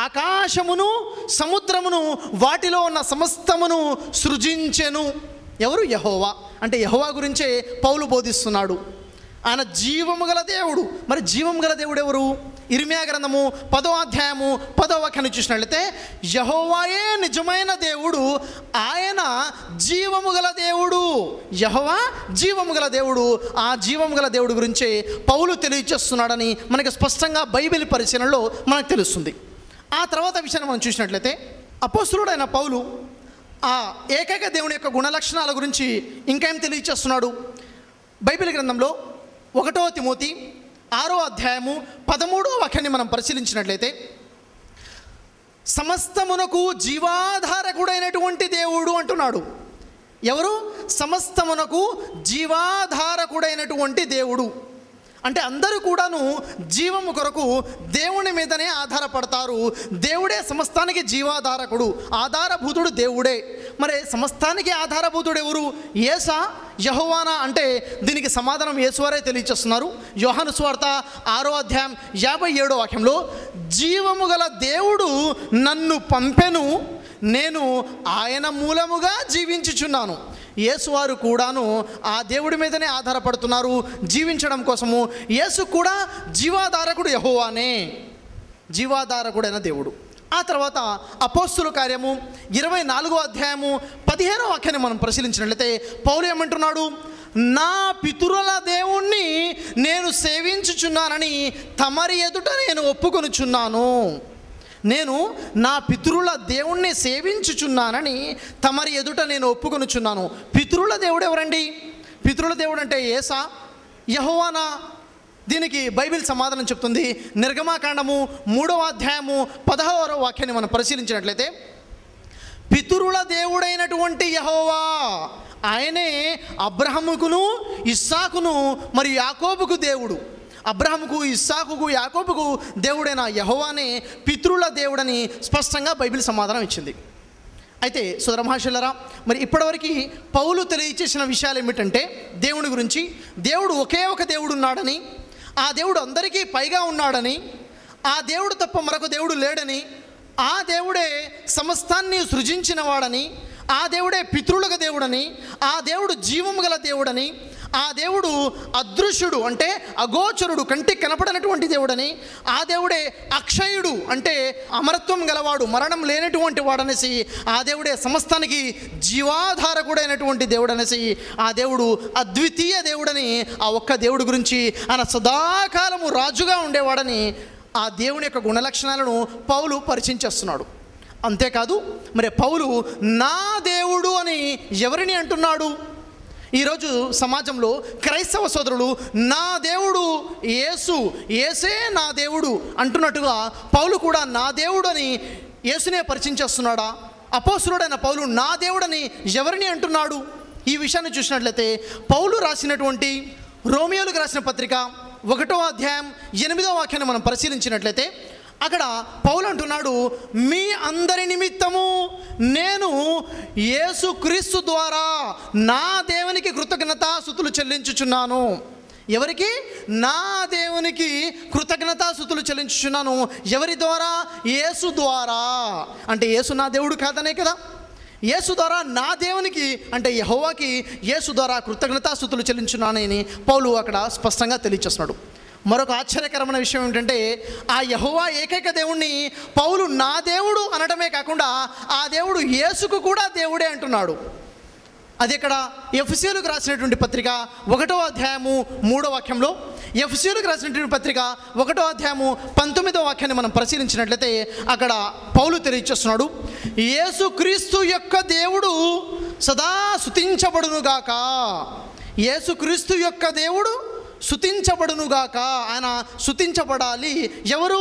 ఆకాశమును, సముద్రమును, వాటిలో ఉన్న సమస్తమును సృజించెను. ఎవరు? యెహోవా. అంటే యెహోవా గురించే పౌలు బోధిస్తున్నాడు. ఆయన జీవము గల దేవుడు. మరి జీవము గల దేవుడు ఎవరు? ఇర్మియా గ్రంథము 10వ అధ్యాయము 10వ వాక్యాన్ని చూసినట్లయితే, యెహోవాయే నిజమైన దేవుడు, ఆయన జీవము గల దేవుడు. యెహోవా జీవము గల దేవుడు. ఆ జీవము గల దేవుడు గురించి పౌలు తెలియజేస్తున్నాడని మనకి స్పష్టంగా బైబిల్ పరిశీలనలో మనకు తెలుస్తుంది. ఆ తర్వాత విషయాన్ని మనం చూసినట్లయితే, అపోస్తలుడైన పౌలు ఆ ఏకైక దేవుని యొక్క గుణలక్షణాల గురించి ఇంకేం తెలియజేస్తున్నాడు? బైబిల్ గ్రంథంలో 1వ తిమోతి 6వ అధ్యాయము 13వ వాక్యాన్ని మనం పరిశీలించినట్లయితే, సమస్తమునకు జీవాధారకుడైనటువంటి దేవుడు అంటున్నాడు. ఎవరు? సమస్తమునకు జీవాధారకుడైనటువంటి దేవుడు. అంటే అందరూ కూడాను జీవము కొరకు దేవుని మీదనే ఆధారపడతారు. దేవుడే సమస్తానికి జీవాధారకుడు, ఆధారభూతుడు దేవుడే. మరి సమస్తానికి ఆధారభూతుడు ఎవరు? యేసా, యెహోవానా అంటే దీనికి సమాధానం యేసువారే తెలియచేస్తున్నారు. యోహాను సువార్త 6వ అధ్యాయం 57వ వాక్యంలో, జీవము గల దేవుడు నన్ను పంపెను, నేను ఆయన మూలముగా జీవించుచున్నాను. యేసువారు కూడాను ఆ దేవుడి మీదనే ఆధారపడుతున్నారు జీవించడం కోసము. యేసు కూడా జీవాధారకుడు యెహోవానే, జీవాధారకుడైన దేవుడు. ఆ తర్వాత అపోస్తలుల కార్యము 24వ అధ్యాయము 15వ వాక్యాన్ని మనం పరిశీలించినట్లయితే పౌలు ఏమంటున్నాడు? నా పితరుల దేవుణ్ణి నేను సేవించుచున్నానని తమరి ఎదుట నేను ఒప్పుకొనుచున్నాను. నేను నా పితరుల దేవుణ్ణి సేవించుచున్నానని తమరి ఎదుట నేను ఒప్పుకొనుచున్నాను. పితరుల దేవుడు ఎవరండి? పితరుల దేవుడు అంటే యేసా, యెహోవానా? దీనికి బైబిల్ సమాధానం చెప్తుంది. నిర్గమాకాండము 3వ అధ్యాయము 16వ వాక్యాన్ని మనం పరిశీలించినట్లయితే, పితరుల దేవుడైనటువంటి యెహోవా, ఆయనే అబ్రహాముకును, ఇస్సాకును మరియు యాకోబుకు దేవుడు. అబ్రహాముకు, ఇస్సాకుకు, యాకోబుకు దేవుడైన యెహోవానే పితరుల దేవుడని స్పష్టంగా బైబిల్ సమాధానం ఇచ్చింది. అయితే సోదర మహాశయులారా, మరి ఇప్పటివరకు పౌలు తెలియచేసిన విషయాలు ఏమిటంటే, దేవుని గురించి, దేవుడు ఒకే ఒక దేవుడు ఉన్నాడని, ఆ దేవుడు అందరికీ పైగా ఉన్నాడని, ఆ దేవుడు తప్ప మరొక దేవుడు లేడని, ఆ దేవుడే సమస్తాన్ని సృజించిన వాడని, ఆ దేవుడే పితరులకు దేవుడని, ఆ దేవుడు జీవము గల దేవుడని, ఆ దేవుడు అదృశ్యుడు అంటే అగోచరుడు, కంటికి కనపడనటువంటి దేవుడని, ఆ దేవుడే అక్షయుడు అంటే అమరత్వం గలవాడు, మరణం లేనటువంటి వాడనేసి, ఆ దేవుడే సమస్తానికి జీవాధారకుడైనటువంటి దేవుడనేసి, ఆ దేవుడు అద్వితీయ దేవుడని, ఆ ఒక్క దేవుడి గురించి ఆయన సదాకాలము రాజుగా ఉండేవాడని, ఆ దేవుని యొక్క గుణలక్షణాలను పౌలు పరిచయం చేస్తున్నాడు. అంతేకాదు, మరి పౌలు నా దేవుడు అని ఎవరిని అంటున్నాడు? ఈరోజు సమాజంలో క్రైస్తవ సోదరులు నా దేవుడు యేసు, యేసే నా దేవుడు అంటున్నట్టుగా పౌలు కూడా నా దేవుడు అని యేసునే పరిచయం చేస్తున్నాడా? అపోస్తలుడైన పౌలు నా దేవుడని ఎవరిని అంటున్నాడు? ఈ విషయాన్ని చూసినట్లయితే పౌలు రాసినటువంటి రోమియోలకు రాసిన పత్రిక 1వ అధ్యాయం 8వ వాక్యాన్ని మనం పరిశీలించినట్లయితే, అక్కడ పౌలు అంటున్నాడు, మీ అందరి నిమిత్తము నేను యేసుక్రీస్తు ద్వారా నా దేవునికి కృతజ్ఞతాస్తుతులు చెల్లించుచున్నాను. ఎవరికి? నా దేవునికి కృతజ్ఞతాస్తుతులు చెల్లించుచున్నాను. ఎవరి ద్వారా? యేసు ద్వారా. అంటే యేసు నా దేవుడు కాదనే కదా. యేసు ద్వారా నా దేవునికి అంటే యెహోవాకి యేసు ద్వారా కృతజ్ఞతాస్తుతులు చెల్లించున్నానని పౌలు అక్కడ స్పష్టంగా తెలియచేస్తున్నాడు. మరొక ఆశ్చర్యకరమైన విషయం ఏంటంటే ఆ యెహోవా ఏకైక దేవుణ్ణి పౌలు నా దేవుడు అనడమే కాకుండా ఆ దేవుడు యేసుకు కూడా దేవుడే అంటున్నాడు. అది ఇక్కడ ఎఫెసీయులకు రాసినటువంటి పత్రిక 1వ అధ్యాయము 3వ వాక్యంలో, ఎఫెసీయులకు రాసినటువంటి పత్రిక 1వ అధ్యాయము 19వ వాక్యాన్ని మనం పరిశీలించినట్లయితే అక్కడ పౌలు తెలియచేస్తున్నాడు, యేసుక్రీస్తు యొక్క దేవుడు సదా స్తుతించబడునుగాక. యేసుక్రీస్తు యొక్క దేవుడు స్తుతించబడునుగాక. ఆయన స్తుతించబడాలి. ఎవరు?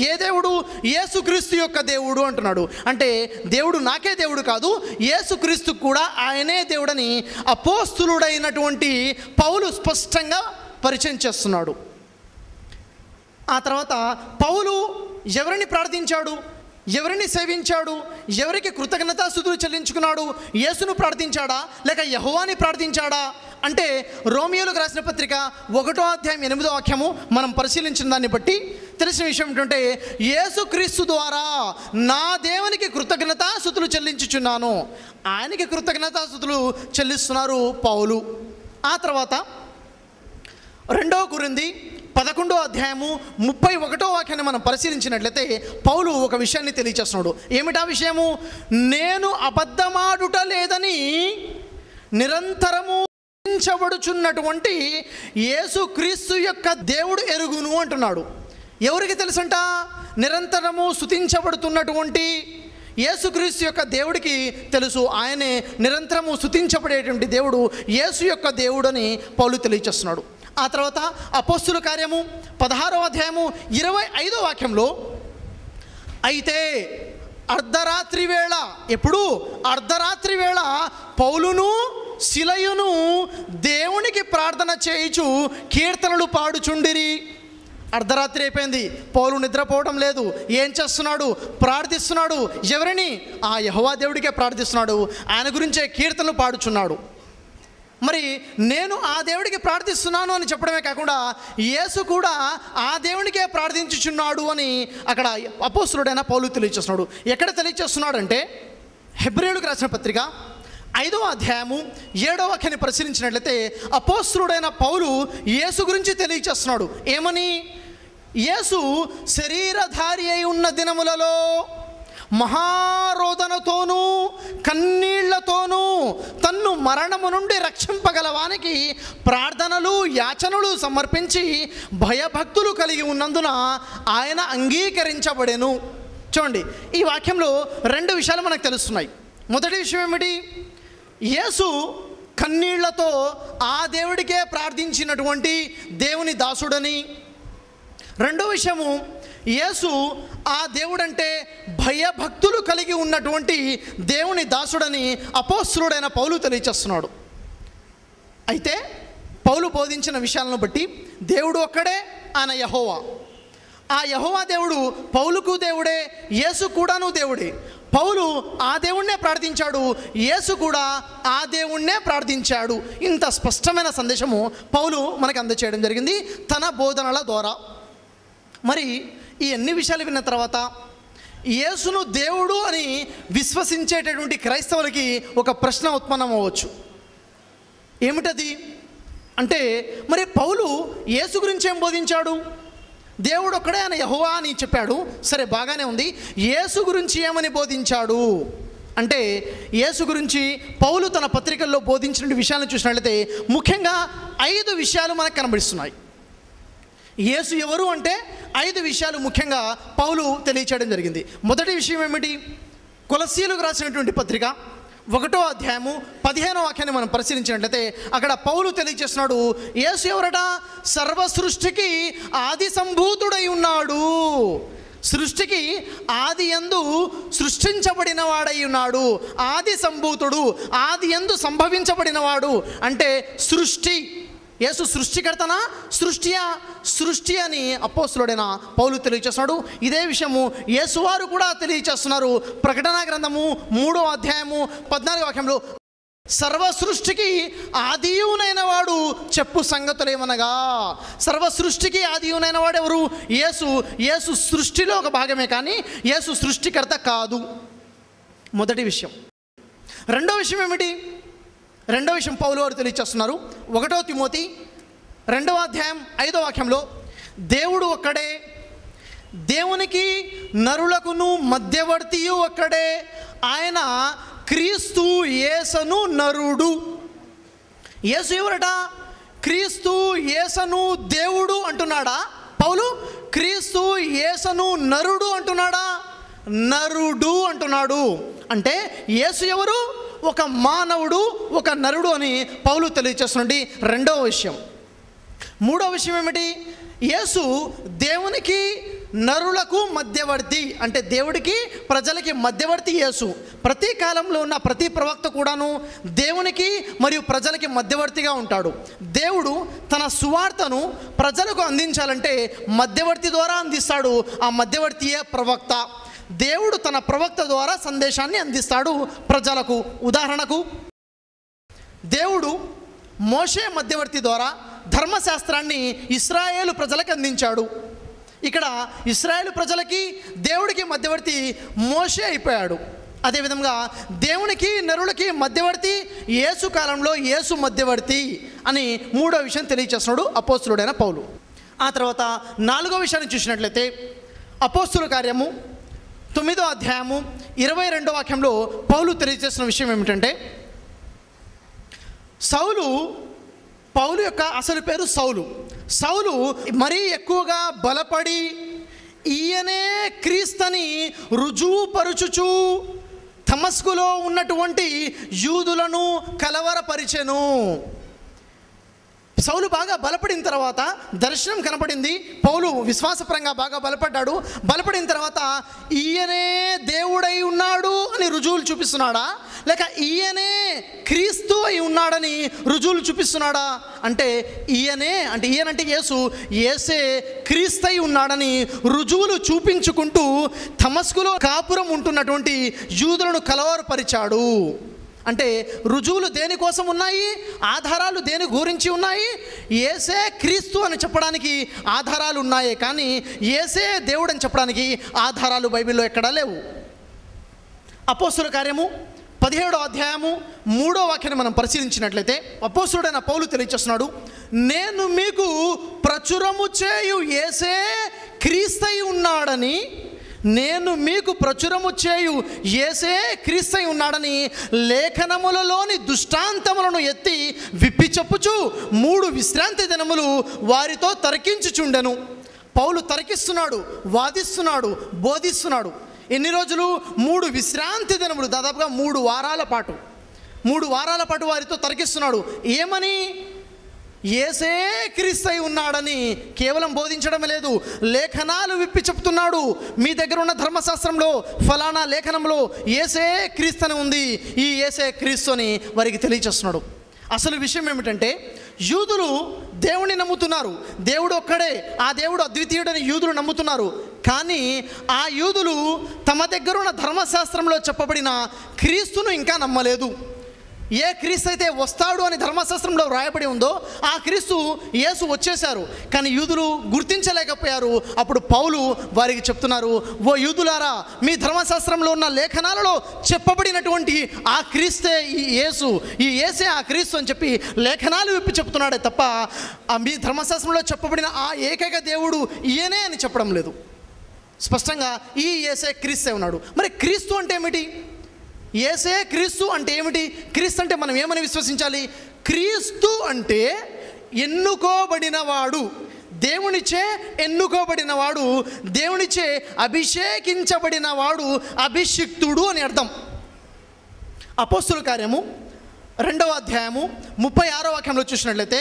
ఏ దేవుడు? యేసుక్రీస్తు యొక్క దేవుడు అంటున్నాడు. అంటే దేవుడు నాకే దేవుడు కాదు, యేసుక్రీస్తు కూడా ఆయనే దేవుడని అపోస్తులుడైనటువంటి పౌలు స్పష్టంగా పరిచయం చేస్తున్నాడు. ఆ తర్వాత పౌలు ఎవరిని ప్రార్థించాడు? ఎవరిని సేవించాడు? ఎవరికి కృతజ్ఞతాస్తుతులు చెల్లించుకున్నాడు? యేసును ప్రార్థించాడా లేక యెహోవాని ప్రార్థించాడా అంటే రోమియోలకు రాసిన పత్రిక 1వ అధ్యాయం 8వ వాక్యము మనం పరిశీలించిన దాన్ని బట్టి తెలిసిన విషయం ఏంటంటే యేసుక్రీస్తు ద్వారా నా దేవునికి కృతజ్ఞతాస్తుతులు చెల్లించుచున్నాను. ఆయనకి కృతజ్ఞతాస్తుతులు చెల్లిస్తున్నారు పౌలు. ఆ తర్వాత 2 కొరింథీ 11వ అధ్యాయము 31వ వాక్యాన్ని మనం పరిశీలించినట్లయితే పౌలు ఒక విషయాన్ని తెలియచేస్తున్నాడు. ఏమిటా విషయము? నేను అబద్ధమాడుట లేదని నిరంతరము స్తుతించబడుచున్నటువంటి యేసుక్రీస్తు యొక్క దేవుడు ఎరుగును అంటున్నాడు. ఎవరికి తెలుసంట? నిరంతరము స్తుతించబడుతున్నటువంటి యేసుక్రీస్తు యొక్క దేవుడికి తెలుసు. ఆయనే నిరంతరము స్తుతించబడేటువంటి దేవుడు, యేసు యొక్క దేవుడు అని పౌలు తెలియచేస్తున్నాడు. ఆ తర్వాత అపోస్తుల కార్యము 16వ అధ్యాయము 25వ వాక్యంలో, అయితే అర్ధరాత్రి వేళ, ఎప్పుడు? అర్ధరాత్రి వేళ పౌలును శిలయును దేవునికి ప్రార్థన చేయుచు కీర్తనలు పాడుచుండిరి. అర్ధరాత్రి అయిపోయింది, పౌలు నిద్రపోవడం లేదు. ఏం చేస్తున్నాడు? ప్రార్థిస్తున్నాడు. ఎవరిని? ఆ యెహోవా దేవుడికే ప్రార్థిస్తున్నాడు. ఆయన గురించే కీర్తనలు పాడుచున్నాడు. మరి నేను ఆ దేవుడికి ప్రార్థిస్తున్నాను అని చెప్పడమే కాకుండా యేసు కూడా ఆ దేవునికే ప్రార్థించుచున్నాడు అని అక్కడ అపోస్తలుడైన పౌలు తెలియచేస్తున్నాడు. ఎక్కడ తెలియచేస్తున్నాడు అంటే హెబ్రీయులకు రాసిన పత్రిక 5వ అధ్యాయము 7వ వాక్యాన్ని పరిశీలించినట్లయితే అపోస్తలుడైన పౌలు యేసు గురించి తెలియచేస్తున్నాడు. ఏమని? యేసు శరీరధారి అయి ఉన్న దినములలో మహారోదనతోనూ కన్నీళ్లతోనూ తన్ను మరణము నుండి రక్షింపగలవానికి ప్రార్థనలు యాచనలు సమర్పించి భయభక్తులు కలిగి ఉన్నందున ఆయన అంగీకరించబడెను. చూడండి, ఈ వాక్యంలో 2 విషయాలు మనకు తెలుస్తున్నాయి. మొదటి విషయం ఏమిటి? యేసు కన్నీళ్లతో ఆ దేవుడికే ప్రార్థించినటువంటి దేవుని దాసుడని. రెండో విషయము, యేసు ఆ దేవుడంటే భయభక్తులు కలిగి ఉన్నటువంటి దేవుని దాసుడని అపోస్తలుడైన పౌలు తెలియచేస్తున్నాడు. అయితే పౌలు బోధించిన విషయాలను బట్టి దేవుడు ఒక్కడే, ఆయన యెహోవా. ఆ యెహోవా దేవుడు పౌలుకు దేవుడే, యేసు కూడాను దేవుడే. పౌలు ఆ దేవుణ్ణే ప్రార్థించాడు, యేసు కూడా ఆ దేవుణ్ణే ప్రార్థించాడు. ఇంత స్పష్టమైన సందేశము పౌలు మనకు అందచేయడం జరిగింది తన బోధనల ద్వారా. మరి ఈ అన్ని విషయాలు విన్న తర్వాత యేసును దేవుడు అని విశ్వసించేటటువంటి క్రైస్తవులకి ఒక ప్రశ్న ఉత్పన్నం అవ్వచ్చు. ఏమిటది అంటే, మరి పౌలు యేసు గురించి ఏం బోధించాడు? దేవుడు ఒక్కడే ఆయన యెహోవా అని చెప్పాడు, సరే బాగానే ఉంది. యేసు గురించి ఏమని బోధించాడు అంటే, యేసు గురించి పౌలు తన పత్రికల్లో బోధించిన విషయాలను చూసినట్లయితే ముఖ్యంగా 5 విషయాలు మనకు కనబడిస్తున్నాయి. యేసు ఎవరు అంటే 5 విషయాలు ముఖ్యంగా పౌలు తెలియచేయడం జరిగింది. మొదటి విషయం ఏమిటి? కొలస్సీయులకు రాసినటువంటి పత్రిక 1వ అధ్యాయము 15వ వాక్యాన్ని మనం పరిశీలించినట్లయితే అక్కడ పౌలు తెలియజేస్తున్నాడు, యేసు ఎవరట? సర్వ సృష్టికి ఆది సంభూతుడై ఉన్నాడు. సృష్టికి ఆది యందు సృష్టించబడిన వాడై ఉన్నాడు. ఆది సంభూతుడు, ఆది యందు సంభవించబడినవాడు. అంటే సృష్టి. యేసు సృష్టికర్తనా? సృష్టి అని అపోస్తలుడైన పౌలు తెలియచేస్తున్నాడు. ఇదే విషయము యేసువారు కూడా తెలియచేస్తున్నారు. ప్రకటన గ్రంథము 3వ అధ్యాయము 14వ వాక్యంలో, సర్వ సృష్టికి ఆదియునైన వాడు చెప్పు సంగతులేమనగా. సర్వ సృష్టికి ఆదియునైన వాడు ఎవరు? యేసు. యేసు సృష్టిలో ఒక భాగమే కానీ యేసు సృష్టికర్త కాదు. మొదటి విషయం. రెండో విషయం ఏమిటి? రెండో విషయం పౌలు వారు తెలియచేస్తున్నారు. 1 తిమోతి 2వ అధ్యాయం 5వ వాక్యంలో, దేవుడు ఒక్కడే, దేవునికి నరులకును మధ్యవర్తియు ఒక్కడే, ఆయన క్రీస్తు యేసను నరుడు. యేసు ఎవరట? క్రీస్తు యేసను దేవుడు అంటున్నాడా పౌలు? క్రీస్తు యేసను నరుడు అంటున్నాడా? నరుడు అంటున్నాడు. అంటే యేసు ఎవరు? ఒక మానవుడు, ఒక నరుడు అని పౌలు తెలియచేస్తున్నది రెండవ విషయం. మూడో విషయం ఏమిటి? యేసు దేవునికి నరులకు మధ్యవర్తి. అంటే దేవుడికి ప్రజలకి మధ్యవర్తి యేసు. ప్రతి కాలంలో ఉన్న ప్రతి ప్రవక్త కూడాను దేవునికి మరియు ప్రజలకి మధ్యవర్తిగా ఉంటాడు. దేవుడు తన సువార్తను ప్రజలకు అందించాలంటే మధ్యవర్తి ద్వారా అందిస్తాడు. ఆ మధ్యవర్తియే ప్రవక్త. దేవుడు తన ప్రవక్త ద్వారా సందేశాన్ని అందిస్తాడు ప్రజలకు. ఉదాహరణకు, దేవుడు మోషే మధ్యవర్తి ద్వారా ధర్మశాస్త్రాన్ని ఇశ్రాయేలు ప్రజలకు అందించాడు. ఇక్కడ ఇశ్రాయేలు ప్రజలకి దేవుడికి మధ్యవర్తి మోషే అయిపోయాడు. అదేవిధంగా దేవునికి నరులకి మధ్యవర్తి యేసు కాలంలో యేసు మధ్యవర్తి అని మూడో విషయం తెలియచేస్తున్నాడు అపోస్తలుడైన పౌలు. ఆ తర్వాత 4వ విషయాన్ని చూసినట్లయితే అపోస్తలుల కార్యము 9వ అధ్యాయము 22వ వాక్యంలో పౌలు తెలియజేసిన విషయం ఏమిటంటే, పౌలు యొక్క అసలు పేరు సౌలు. సౌలు మరీ ఎక్కువగా బలపడి ఈయనే క్రీస్తుని రుజువుపరుచుచు దమస్కులో ఉన్నటువంటి యూదులను కలవరపరిచెను. సౌలు బాగా బలపడిన తర్వాత దర్శనం కనపడింది. పౌలు విశ్వాసపరంగా బాగా బలపడ్డాడు. బలపడిన తర్వాత ఈయనే దేవుడై ఉన్నాడు అని రుజువులు చూపిస్తున్నాడా, లేక ఈయనే క్రీస్తు అయి ఉన్నాడని రుజువులు చూపిస్తున్నాడా? అంటే ఈయనంటే యేసే క్రీస్తు అయి ఉన్నాడని రుజువులు చూపించుకుంటూ దమస్కులో కాపురం ఉంటున్నటువంటి యూదులను కలవరపరిచాడు. అంటే రుజువులు దేనికోసం ఉన్నాయి? ఆధారాలు దేని గురించి ఉన్నాయి? యేసే క్రీస్తు అని చెప్పడానికి ఆధారాలు ఉన్నాయి, కానీ యేసే దేవుడు అని చెప్పడానికి ఆధారాలు బైబిల్లో ఎక్కడా లేవు. అపోస్తలుల కార్యము 17వ అధ్యాయము 3వ వాక్యాన్ని మనం పరిశీలించినట్లయితే అపోస్తలుడైన పౌలు తెలియచేస్తున్నాడు, నేను మీకు ప్రచురము చేయు యేసే క్రీస్తై ఉన్నాడని, నేను మీకు ప్రచురము చేయు యేసే క్రీస్తై ఉన్నాడని లేఖనములలోని దుష్టాంతములను ఎత్తి విప్పి చెప్పుచు 3 విశ్రాంతి దినములు వారితో తర్కించుచుండెను. పౌలు తర్కిస్తున్నాడు, వాదిస్తున్నాడు, బోధిస్తున్నాడు. ఎన్ని రోజులు? 3 విశ్రాంతి దినములు, దాదాపుగా 3 వారాల పాటు వారితో తర్కిస్తున్నాడు. ఏమని? యేసే క్రీస్తై ఉన్నాడని కేవలం బోధించడం లేదు, లేఖనాలు విప్పి చెప్తున్నాడు. మీ దగ్గర ఉన్న ధర్మశాస్త్రంలో ఫలానా లేఖనంలో యేసే క్రీస్తు అని ఉంది, ఈ యేసే క్రీస్తు అని వారికి తెలియచేస్తున్నాడు. అసలు విషయం ఏమిటంటే, యూదులు దేవుని నమ్ముతున్నారు, దేవుడు ఒక్కడే, ఆ దేవుడు అద్వితీయుడని యూదులు నమ్ముతున్నారు. కానీ ఆ యూదులు తమ దగ్గర ఉన్న ధర్మశాస్త్రంలో చెప్పబడిన క్రీస్తును ఇంకా నమ్మలేదు. ఏ క్రీస్తు అయితే వస్తాడు అని ధర్మశాస్త్రంలో వ్రాయబడి ఉందో ఆ క్రీస్తు యేసు వచ్చేశారు, కానీ యూదులు గుర్తించలేకపోయారు. అప్పుడు పౌలు వారికి చెప్తున్నారు, ఓ యూదులారా, మీ ధర్మశాస్త్రంలో ఉన్న లేఖనాలలో చెప్పబడినటువంటి ఆ క్రీస్తే ఈ యేసే ఆ క్రీస్తు అని చెప్పి లేఖనాలు విప్పి చెప్తున్నాడే తప్ప మీ ధర్మశాస్త్రంలో చెప్పబడిన ఆ ఏకైక దేవుడు ఈయనే అని చెప్పడం లేదు. స్పష్టంగా ఈ యేసే క్రీస్తే ఉన్నాడు. మరి క్రీస్తు అంటే ఏమిటి? యేసే క్రీస్తు అంటే ఏమిటి? క్రీస్తు అంటే మనం ఏమని విశ్వసించాలి? క్రీస్తు అంటే ఎన్నుకోబడినవాడు, దేవునిచే ఎన్నుకోబడినవాడు, దేవునిచే అభిషేకించబడినవాడు, అభిషిక్తుడు అని అర్థం. అపోస్తలుల కార్యము 2వ అధ్యాయము 36వ వాక్యంలో చూసినట్లయితే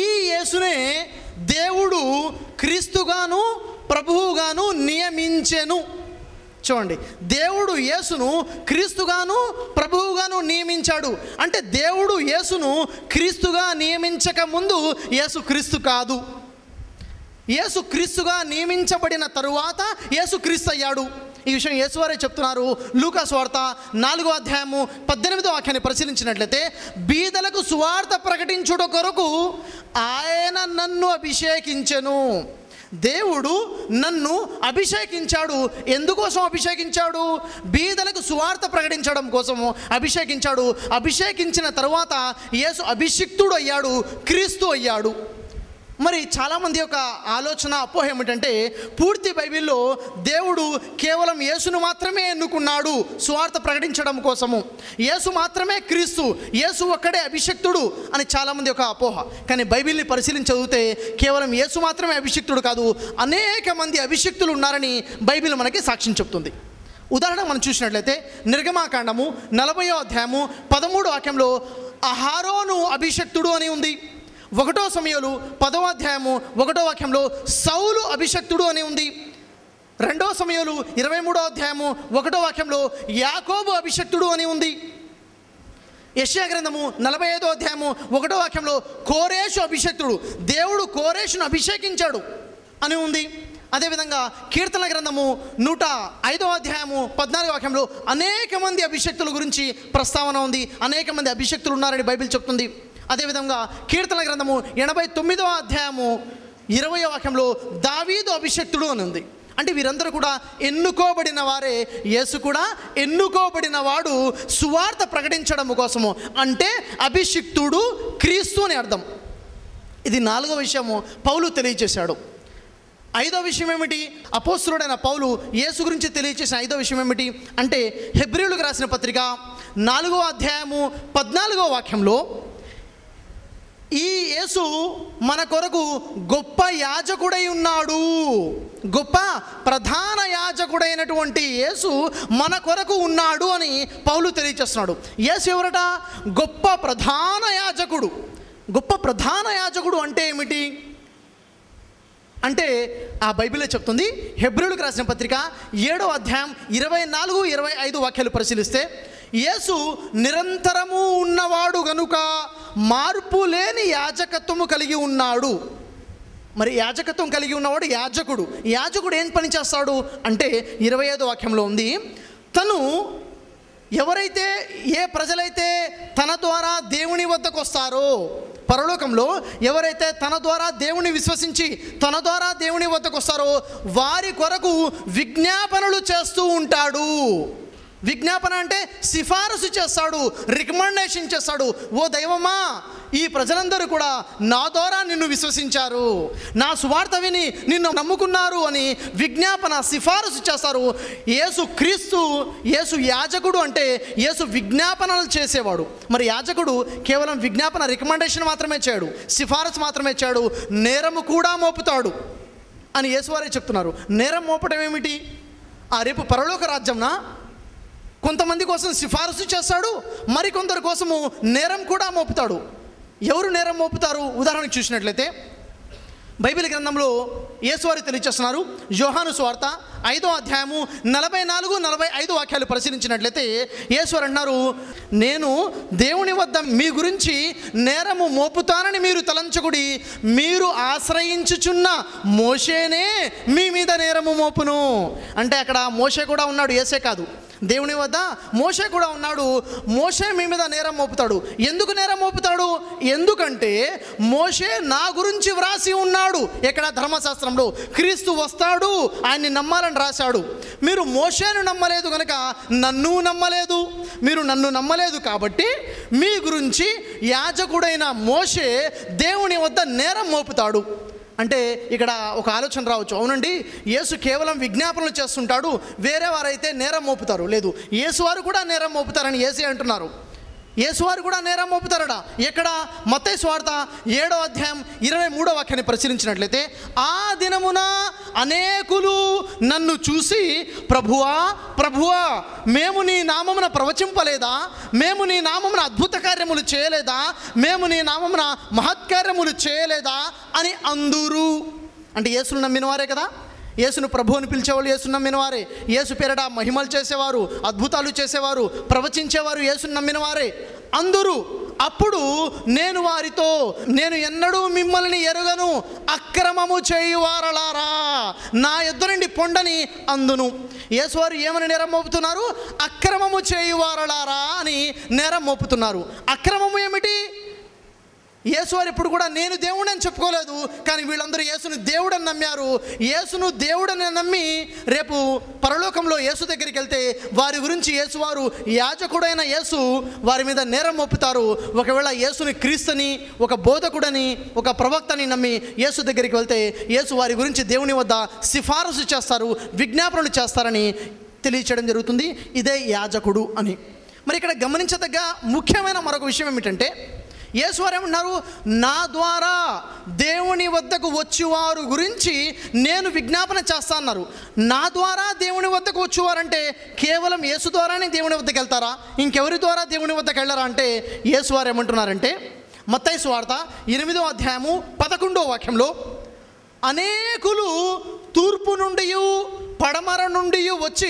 ఈ యేసునే దేవుడు క్రీస్తుగాను ప్రభువుగాను నియమించెను. చూడండి, దేవుడు యేసును క్రీస్తుగాను ప్రభువుగాను నియమించాడు. అంటే దేవుడు యేసును క్రీస్తుగా నియమించక ముందు యేసు క్రీస్తు కాదు. యేసు క్రీస్తుగా నియమించబడిన తరువాత యేసు క్రీస్తు అయ్యాడు. ఈ విషయం యేసువారే చెప్తున్నారు. లూకా సువార్త 4వ అధ్యాయము 18వ వాక్యాన్ని పరిశీలించినట్లయితే, బీదలకు సువార్త ప్రకటించుట కొరకు ఆయన నన్ను అభిషేకించెను. దేవుడు నన్ను అభిషేకించాడు. ఎందుకోసం అభిషేకించాడు? బీదలకు సువార్త ప్రకటించడం కోసము అభిషేకించాడు. అభిషేకించిన తరువాత యేసు అభిషిక్తుడు అయ్యాడు, క్రీస్తు అయ్యాడు. మరి చాలామంది యొక్క ఆలోచన, అపోహ ఏమిటంటే పూర్తి బైబిల్లో దేవుడు కేవలం యేసును మాత్రమే ఎన్నుకున్నాడు సువార్త ప్రకటించడం కోసము, యేసు మాత్రమే క్రీస్తు, యేసు ఒక్కడే అభిషిక్తుడు అని చాలామంది యొక్క అపోహ. కానీ బైబిల్ని పరిశీలించి చదివితే కేవలం యేసు మాత్రమే అభిషిక్తుడు కాదు, అనేక మంది అభిషిక్తులు ఉన్నారని బైబిల్ మనకి సాక్ష్యం చెప్తుంది. ఉదాహరణ మనం చూసినట్లయితే నిర్గమాకాండము 40వ అధ్యాయము 13వ వాక్యంలో అహరోను అభిషిక్తుడు అని ఉంది. 1 సమూయేలు 10వ అధ్యాయము 1వ వాక్యంలో సౌలు అభిషిక్తుడు అని ఉంది. 2 సమూయేలు 23వ అధ్యాయము 1వ వాక్యంలో యాకోబు అభిషిక్తుడు అని ఉంది. యెషయా గ్రంథము 45వ అధ్యాయము 1వ వాక్యంలో కోరేషు అభిషిక్తుడు, దేవుడు కోరేషును అభిషేకించాడు అని ఉంది. అదేవిధంగా కీర్తన గ్రంథము 105వ అధ్యాయము 14వ వాక్యంలో అనేక మంది అభిషిక్తుల గురించి ప్రస్తావన ఉంది, అనేక మంది అభిషిక్తులు ఉన్నారని బైబిల్ చెప్తుంది. అదేవిధంగా కీర్తన గ్రంథము 89వ అధ్యాయము 20వ వాక్యంలో దావీదు అభిషిక్తుడు అని ఉంది. అంటే వీరందరూ కూడా ఎన్నుకోబడిన వారే. యేసు కూడా ఎన్నుకోబడిన వాడు సువార్త ప్రకటించడం కోసము, అంటే అభిషిక్తుడు క్రీస్తు అని అర్థం. ఇది 4వ విషయము పౌలు తెలియజేశాడు. 5వ విషయం ఏమిటి? అపోస్తలుడైన పౌలు యేసు గురించి తెలియజేసిన 5వ విషయం ఏమిటి అంటే హెబ్రీయులకు రాసిన పత్రిక 4వ అధ్యాయము 14వ వాక్యంలో ఈ యేసు మన కొరకు గొప్ప యాజకుడై ఉన్నాడు. గొప్ప ప్రధాన యాజకుడైనటువంటి యేసు మన కొరకు ఉన్నాడు అని పౌలు తెలియజేస్తున్నాడు. యేసు ఎవరట? గొప్ప ప్రధాన యాజకుడు. గొప్ప ప్రధాన యాజకుడు అంటే ఏమిటి అంటే ఆ బైబిలే చెప్తుంది. హెబ్రీయులకు రాసిన పత్రిక 7వ అధ్యాయం 24, 25 వాక్యాలు పరిశీలిస్తే యేసు నిరంతరము ఉన్నవాడు గనుక మార్పు లేని యాజకత్వము కలిగి ఉన్నాడు. మరి యాజకత్వం కలిగి ఉన్నవాడు యాజకుడు. యాజకుడు ఏం పని చేస్తాడు అంటే 25వ వాక్యంలో ఉంది, తను ఎవరైతే ఏ ప్రజలైతే తన ద్వారా దేవుని వద్దకు వస్తారో, పరలోకంలో ఎవరైతే తన ద్వారా దేవుని విశ్వసించి తన ద్వారా దేవుని వద్దకు వస్తారో వారి కొరకు విజ్ఞాపనలు చేస్తూ ఉంటాడు. విజ్ఞాపన అంటే సిఫారసు చేస్తాడు, రికమెండేషన్ చేస్తాడు. ఓ దైవమా, ఈ ప్రజలందరూ కూడా నా ద్వారా నిన్ను విశ్వసించారు, నా సువార్త విని నిన్ను నమ్ముకున్నారు అని విజ్ఞాపన, సిఫారసు చేస్తారు. యేసు క్రీస్తు, యేసు యాజకుడు అంటే యేసు విజ్ఞాపనలు చేసేవాడు. మరి యాజకుడు కేవలం విజ్ఞాపన, రికమెండేషన్ మాత్రమే చేయడు, సిఫారసు మాత్రమే చేయడు, నేరము కూడా మోపుతాడు అని యేసువారే చెప్తున్నారు. నేరం మోపడం ఏమిటి? ఆ రేపు పరలోక రాజ్యంన కొంతమంది కోసం సిఫారసు చేస్తాడు, మరికొందరి కోసము నేరం కూడా మోపుతాడు. ఎవరు నేరం మోపుతారు? ఉదాహరణకు చూసినట్లయితే బైబిల్ గ్రంథంలో యేసువారు తెలియజేస్తున్నారు. యోహాను సువార్త 5వ అధ్యాయము 44, 45 వాక్యాలు పరిశీలించినట్లయితే యేసువారు అన్నారు, నేను దేవుని వద్ద మీ గురించి నేరము మోపుతానని మీరు తలంచకుడి, మీరు ఆశ్రయించుచున్న మోషేనే మీ మీద నేరము మోపును. అంటే అక్కడ మోషే కూడా ఉన్నాడు, యేసే కాదు. దేవుని వద్ద మోషే కూడా ఉన్నాడు. మోషే మీ మీద నేరం మోపుతాడు. ఎందుకు నేరం మోపుతాడు? ఎందుకంటే మోషే నా గురించి వ్రాసి ఉన్నాడు. ఎక్కడ? ధర్మశాస్త్రంలో. క్రీస్తు వస్తాడు, ఆయన్ని నమ్మాలని రాశాడు. మీరు మోషేను నమ్మలేదు కనుక నన్ను నమ్మలేదు. మీరు నన్ను నమ్మలేదు కాబట్టి మీ గురించి యాజకుడైన మోషే దేవుని వద్ద నేరం మోపుతాడు. అంటే ఇక్కడ ఒక ఆలోచన రావచ్చు, అవునండి యేసు కేవలం విజ్ఞాపనలు చేస్తుంటాడు, వేరే వారైతే నేరం మోపుతారు. లేదు, యేసువారు కూడా నేరం మోపుతారని యేసే అంటున్నారు. యేసువారు కూడా నేరం మోపుతారట. ఎక్కడ? మత్తయి సువార్త 7వ అధ్యాయం 23వ వాక్యాన్ని పరిశీలించినట్లయితే ఆ దినమున అనేకులు నన్ను చూసి ప్రభువా ప్రభువా మేము నీ నామమున ప్రవచింపలేదా, మేము నీ నామమున అద్భుత కార్యములు చేయలేదా, మేము నీ నామమున మహత్కార్యములు చేయలేదా అని అందురు. అంటే యేసును నమ్మిన వారే కదా, యేసును ప్రభు అని పిలిచేవాళ్ళు యేసును నమ్మిన వారే. యేసు పేరట మహిమలు చేసేవారు, అద్భుతాలు చేసేవారు, ప్రవచించేవారు యేసును నమ్మిన వారే అందరూ. అప్పుడు నేను వారితో, నేను ఎన్నడూ మిమ్మల్ని ఎరుగను, అక్రమము చేయువారలారా నా యొద్ద నుండి పొండని అందును. యేసువారు ఏమని నేరం మోపుతున్నారు? అక్రమము చేయువారలారా అని నేరం మోపుతున్నారు. అక్రమము ఏమిటి? యేసువారు ఎప్పుడు కూడా నేను దేవుడు అని చెప్పుకోలేదు, కానీ వీళ్ళందరూ యేసును దేవుడని నమ్మారు. యేసును దేవుడని నమ్మి రేపు పరలోకంలో యేసు దగ్గరికి వెళ్తే వారి గురించి యేసువారు యాజకుడైన యేసు వారి మీద నేరం మోపుతారు. ఒకవేళ యేసుని క్రీస్తుని, ఒక బోధకుడని, ఒక ప్రవక్తని నమ్మి యేసు దగ్గరికి వెళ్తే యేసు వారి గురించి దేవుని వద్ద సిఫారసు చేస్తారు, విజ్ఞాపనలు చేస్తారని తెలియచేయడం జరుగుతుంది. ఇదే యాజకుడు అని. మరి ఇక్కడ గమనించదగ్గ ముఖ్యమైన మరొక విషయం ఏమిటంటే, యేసువారు ఏమన్నారు, నా ద్వారా దేవుని వద్దకు వచ్చేవారు గురించి నేను విజ్ఞాపన చేస్తా అన్నారు. నా ద్వారా దేవుని వద్దకు వచ్చేవారంటే కేవలం యేసు ద్వారానే దేవుని వద్దకు వెళ్తారా, ఇంకెవరి ద్వారా దేవుని వద్దకు వెళ్ళరా అంటే యేసువారు ఏమంటున్నారంటే మత్తయి సువార్త 8వ అధ్యాయము 11వ వాక్యంలో, అనేకులు తూర్పు నుండి పడమర నుండి వచ్చి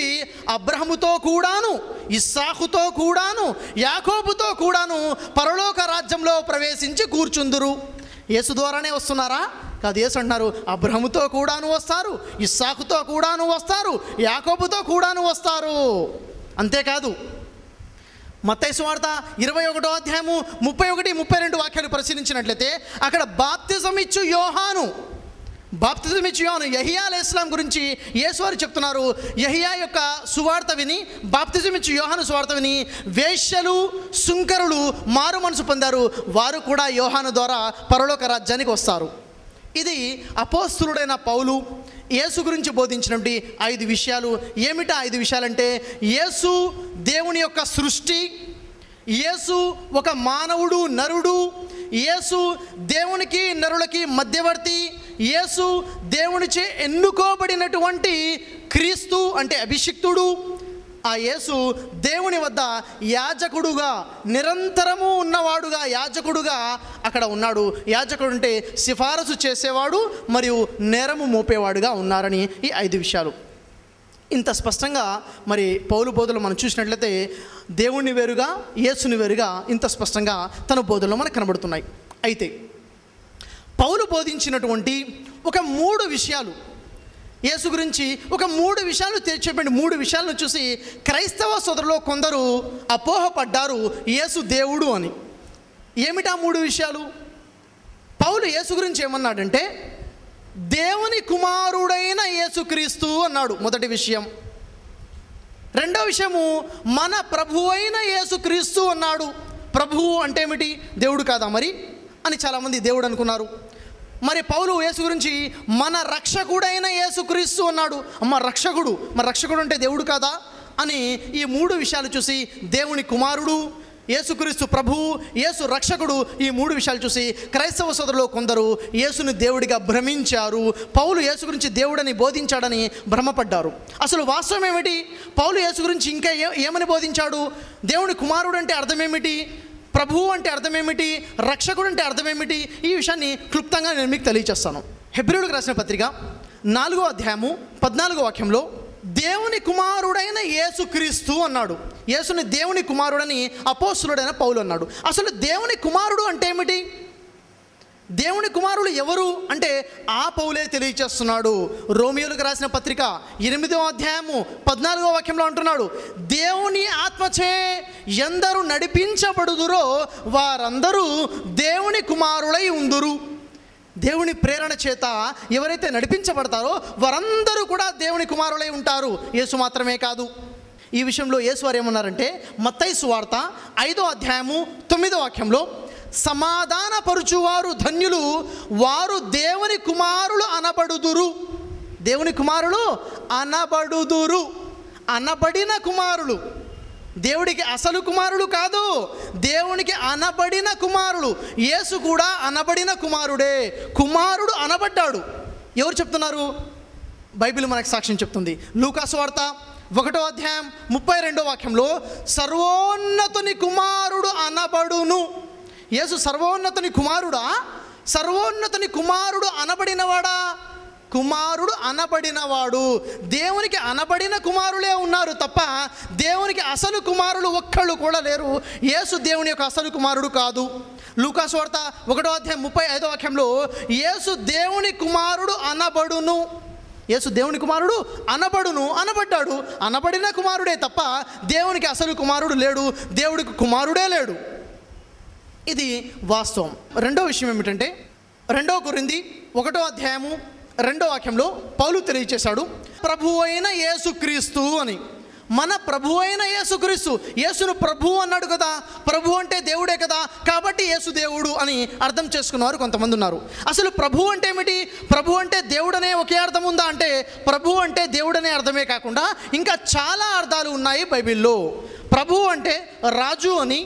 అబ్రహాముతో కూడాను, ఇస్సాకుతో కూడాను, యాకోబుతో కూడాను పరలోక రాజ్యంలో ప్రవేశించి కూర్చుందురు. యేసు ద్వారానే వస్తున్నారా? కాదు. యేసు అంటున్నారు అబ్రహాముతో కూడాను వస్తారు, ఇస్సాకుతో కూడాను వస్తారు, యాకోబుతో కూడాను వస్తారు. అంతేకాదు, మత్తయి సువార్త 21వ అధ్యాయము 31, 32 వాక్యాలు పరిశీలించినట్లయితే అక్కడ బాప్తిజం ఇచ్చు యోహాను యెహయా అలైహిస్సలాం గురించి యేసువారు చెప్తున్నారు. యెహయా యొక్క సువార్త విని, బాప్తిజం ఇచ్చు యోహాను సువార్త విని వేశ్యలు, సుంకరులు మారు మనసు పొందారు. వారు కూడా యోహాను ద్వారా పరలోక రాజ్యానికి వస్తారు. ఇది అపోస్తలుడైన పౌలు యేసు గురించి బోధించినటువంటి 5 విషయాలు. ఏమిటా 5 విషయాలంటే, యేసు దేవుని యొక్క సృష్టి, యేసు ఒక మానవుడు, నరుడు, యేసు దేవునికి నరులకి మధ్యవర్తి, యేసు దేవునిచే ఎన్నుకోబడినటువంటి క్రీస్తు అంటే అభిషిక్తుడు. ఆ యేసు దేవుని వద్ద యాజకుడుగా, నిరంతరము ఉన్నవాడుగా, యాజకుడుగా అక్కడ ఉన్నాడు. యాజకుడు అంటే సిఫారసు చేసేవాడు మరియు నేరము మోపేవాడుగా ఉన్నారని ఈ 5 విషయాలు ఇంత స్పష్టంగా మరి పౌలు బోధనలు మనం చూసినట్లయితే దేవుని వేరుగా, యేసుని వేరుగా ఇంత స్పష్టంగా తన బోధనలో మనకు కనబడుతున్నాయి. అయితే పౌలు బోధించినటువంటి ఒక 3 విషయాలు, యేసు గురించి ఒక 3 విషయాలు చెప్పండి. 3 విషయాలను చూసి క్రైస్తవ సోదరులో కొందరు అపోహపడ్డారు యేసు దేవుడు అని. ఏమిటా 3 విషయాలు? పౌలు యేసు గురించి ఏమన్నాడంటే దేవుని కుమారుడైన యేసుక్రీస్తు అన్నాడు, మొదటి విషయం. రెండో విషయము మన ప్రభువు అయిన యేసుక్రీస్తు అన్నాడు. ప్రభువు అంటే ఏమిటి? దేవుడు కాదా మరి అని చాలామంది దేవుడు అనుకున్నారు. మరి పౌలు యేసు గురించి మన రక్షకుడైన యేసుక్రీస్తు అన్నాడు. అమ్మ రక్షకుడు, మరి రక్షకుడు అంటే దేవుడు కాదా అని ఈ 3 విషయాలు చూసి దేవుని కుమారుడు, యేసుక్రీస్తు ప్రభువు, యేసు రక్షకుడు, ఈ 3 విషయాలు చూసి క్రైస్తవ సోదరులు కొందరు యేసుని దేవుడిగా భ్రమించారు. పౌలు యేసు గురించి దేవుడని బోధించాడని భ్రమపడ్డారు. అసలు వాస్తవం ఏమిటి? పౌలు యేసు గురించి ఇంకా ఏమని బోధించాడు? దేవుని కుమారుడు అంటే అర్థం ఏమిటి? ప్రభువు అంటే అర్థం ఏమిటి? రక్షకుడు అంటే అర్థం ఏమిటి? ఈ విషయాన్ని క్లుప్తంగా నేను మీకు తెలియజేస్తాను. హెబ్రీయులకు రాసిన పత్రిక 4వ అధ్యాయము 14వ వాక్యంలో దేవుని కుమారుడైన యేసుక్రీస్తు అన్నాడు. యేసుని దేవుని కుమారుడని అపోస్తలుడైన పౌలు అన్నాడు. అసలు దేవుని కుమారుడు అంటే ఏమిటి? దేవుని కుమారుడు ఎవరు అంటే ఆ పౌలే తెలియచేస్తున్నాడు. రోమియోలకు రాసిన పత్రిక 8వ అధ్యాయము 14వ వాక్యంలో అంటున్నాడు, దేవుని ఆత్మచే ఎందరు నడిపించబడుదురో వారందరూ దేవుని కుమారులై ఉందురు. దేవుని ప్రేరణ చేత ఎవరైతే నడిపించబడతారో వారందరూ కూడా దేవుని కుమారులై ఉంటారు. యేసు మాత్రమే కాదు. ఈ విషయంలో యేసు వారు ఏమన్నారంటే మత్తయి సువార్త 5వ అధ్యాయము 9వ వాక్యంలో, సమాధానపరుచువారు ధన్యులు, వారు దేవుని కుమారులు అనబడుదురు. దేవుని కుమారులు అనబడుదురు. అనబడిన కుమారులు, దేవుడికి అసలు కుమారుడు కాదు, దేవునికి అనబడిన కుమారుడు. యేసు కూడా అనబడిన కుమారుడే. కుమారుడు అనబడ్డాడు. ఎవరు చెప్తున్నారు? బైబిల్ మనకు సాక్ష్యం చెప్తుంది. లూకాసు వార్త 1వ అధ్యాయం 32వ వాక్యంలో, సర్వోన్నతుని కుమారుడు అనబడును. యేసు సర్వోన్నతుని కుమారుడా? సర్వోన్నతుని కుమారుడు అనబడినవాడా? కుమారుడు అనబడినవాడు. దేవునికి అనబడిన కుమారులే ఉన్నారు తప్ప దేవునికి అసలు కుమారులు ఒక్కళ్ళు కూడా లేరు. యేసు దేవుని యొక్క అసలు కుమారుడు కాదు. లూకాసు వార్త 1వ అధ్యాయం 35వ వాక్యంలో, యేసు దేవుని కుమారుడు అనబడును. యేసు దేవుని కుమారుడు అనబడును, అనబడ్డాడు. అనబడిన కుమారుడే తప్ప దేవునికి అసలు కుమారుడు లేడు, దేవుడికి కుమారుడే లేడు. ఇది వాస్తవం. రెండో విషయం ఏమిటంటే 2 కొరింథీ 1వ అధ్యాయము 2వ వాక్యంలో పౌలు తెలియచేశాడు, ప్రభువు అయిన యేసుక్రీస్తు అని. మన ప్రభు అయిన యేసుక్రీస్తు, యేసును ప్రభు అన్నాడు కదా, ప్రభు అంటే దేవుడే కదా, కాబట్టి యేసు దేవుడు అని అర్థం చేసుకున్నవారు కొంతమంది ఉన్నారు. అసలు ప్రభు అంటే ఏమిటి? ప్రభు అంటే దేవుడనే ఒకే అర్థం ఉందా అంటే, ప్రభు అంటే దేవుడనే అర్థమే కాకుండా ఇంకా చాలా అర్థాలు ఉన్నాయి బైబిల్లో. ప్రభు అంటే రాజు అని,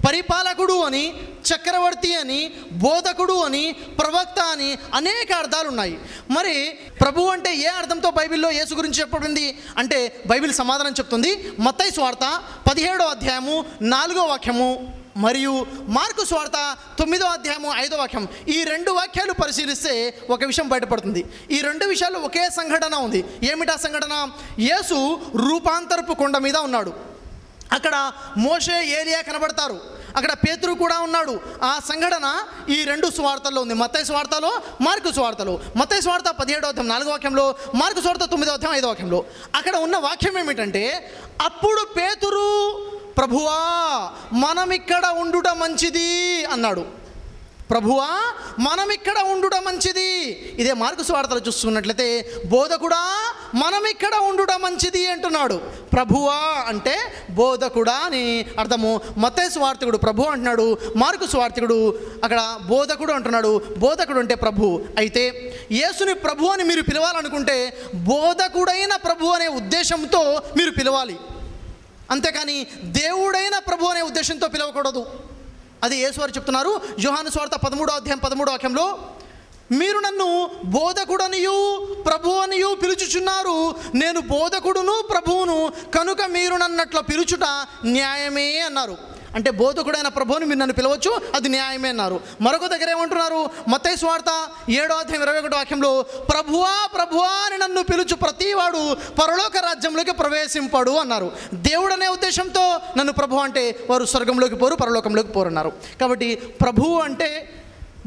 పరిపాలకుడు అని, చక్రవర్తి అని, బోధకుడు అని, ప్రవక్త అని అనేక అర్థాలు ఉన్నాయి. మరి ప్రభు అంటే ఏ అర్థంతో బైబిల్లో యేసు గురించి చెప్పబడింది అంటే, బైబిల్ సమాధానం చెప్తుంది. మత్తయి సువార్త 17వ అధ్యాయము 4వ వాక్యము మరియు మార్కు సువార్త 9వ అధ్యాయము 5వ వాక్యం, ఈ 2 వాక్యాలు పరిశీలిస్తే ఒక విషయం బయటపడుతుంది. ఈ 2 విషయాలు ఒకే సంఘటన ఉంది. ఏమిటా సంఘటన? యేసు రూపాంతరపు కొండ మీద ఉన్నాడు. అక్కడ మోషే, ఏలియా కనబడతారు. అక్కడ పేతురు కూడా ఉన్నాడు. ఆ సంఘటన ఈ 2 సువార్తల్లో ఉంది, మత్తయి సువార్తలో, మార్కు సువార్తలో. మత్తయి సువార్త 17వ అధ్యాయం 4వ వాక్యంలో, మార్కు సువార్త 9వ అధ్యాయం 5వ వాక్యంలో. అక్కడ ఉన్న వాక్యం ఏమిటంటే, అప్పుడు పేతురు, ప్రభువా మనమిక్కడ ఉండుట మంచిది అన్నాడు. ప్రభువా మనమిక్కడ ఉండుట మంచిది. ఇదే మార్కు సువార్తలో చూస్తున్నట్లయితే, బోధకుడా మనమిక్కడ ఉండుట మంచిది అంటున్నాడు. ప్రభువా అంటే బోధకుడా అని అర్థము. మత్తయి సువార్తికుడు ప్రభు అంటున్నాడు, మార్కు సువార్తికుడు అక్కడ బోధకుడు అంటున్నాడు. బోధకుడు అంటే ప్రభు. అయితే యేసుని ప్రభు అని మీరు పిలవాలనుకుంటే, బోధకుడైన ప్రభు అనే ఉద్దేశంతో మీరు పిలవాలి, అంతేకాని దేవుడైన ప్రభు అనే ఉద్దేశంతో పిలవకూడదు. అది యేసువారు చెప్తున్నారు. యోహాను సువార్త 13వ అధ్యాయం 13వ వాక్యంలో, మీరు నన్ను బోధకుడనియు ప్రభు అనియు పిలుచుచున్నారు, నేను బోధకుడును ప్రభువును, కనుక మీరు నన్నట్ల పిలుచుట న్యాయమే అన్నారు. అంటే బోధకుడైన ప్రభువుని మీరు నన్ను పిలవచ్చు, అది న్యాయమే అన్నారు. మరొక దగ్గర ఏమంటున్నారు? మత్తయి సువార్త 7వ అధ్యాయం 21వ వాక్యంలో, ప్రభువా ప్రభువా అని నన్ను పిలుచు ప్రతివాడు పరలోక రాజ్యంలోకి ప్రవేశింపడు అన్నారు. దేవుడనే ఉద్దేశంతో నన్ను ప్రభు అంటే వారు స్వర్గంలోకి పోరు, పరలోకంలోకి పోరు అన్నారు. కాబట్టి ప్రభువు అంటే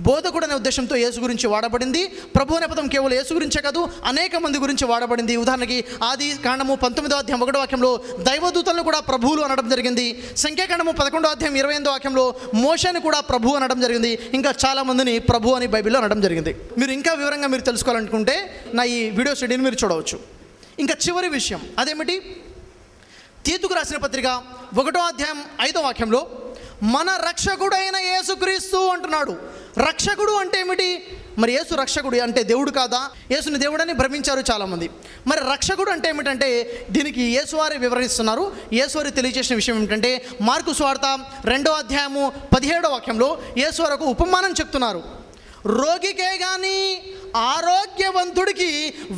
బోధకుడు అనే ఉద్దేశంతో యేసు గురించి వాడబడింది. ప్రభు అనే పదం కేవలం యేసు గురించే కాదు, అనేక మంది గురించి వాడబడింది. ఉదాహరణకి ఆది కాండము 19వ అధ్యాయం 1వ వాక్యంలో దైవదూతలను కూడా ప్రభువులు అనడం జరిగింది. సంఖ్యాకాండము 11వ అధ్యాయం 28వ వాక్యంలో మోషేని కూడా ప్రభు అనడం జరిగింది. ఇంకా చాలామందిని ప్రభు అని బైబిల్లో అనడం జరిగింది. మీరు ఇంకా వివరంగా మీరు తెలుసుకోవాలనుకుంటే నా ఈ వీడియో స్టడీని మీరు చూడవచ్చు. ఇంకా చివరి విషయం అదేమిటి? తీతుకు రాసిన పత్రిక 1వ అధ్యాయం 5వ వాక్యంలో, మన రక్షకుడైన యేసుక్రీస్తు అంటున్నాడు. రక్షకుడు అంటే ఏమిటి? మరి యేసు రక్షకుడు అంటే దేవుడు కాదా? యేసుని దేవుడని భ్రమించారు చాలామంది. మరి రక్షకుడు అంటే ఏమిటంటే, దీనికి యేసువారి వివరిస్తున్నారు. యేసువారి తెలియజేసిన విషయం ఏమిటంటే, మార్కు సువార్త 2వ అధ్యాయము 17వ వాక్యంలో యేసువారు ఒక ఉపమానం చెప్తున్నారు. రోగికే కానీ ఆరోగ్యవంతుడికి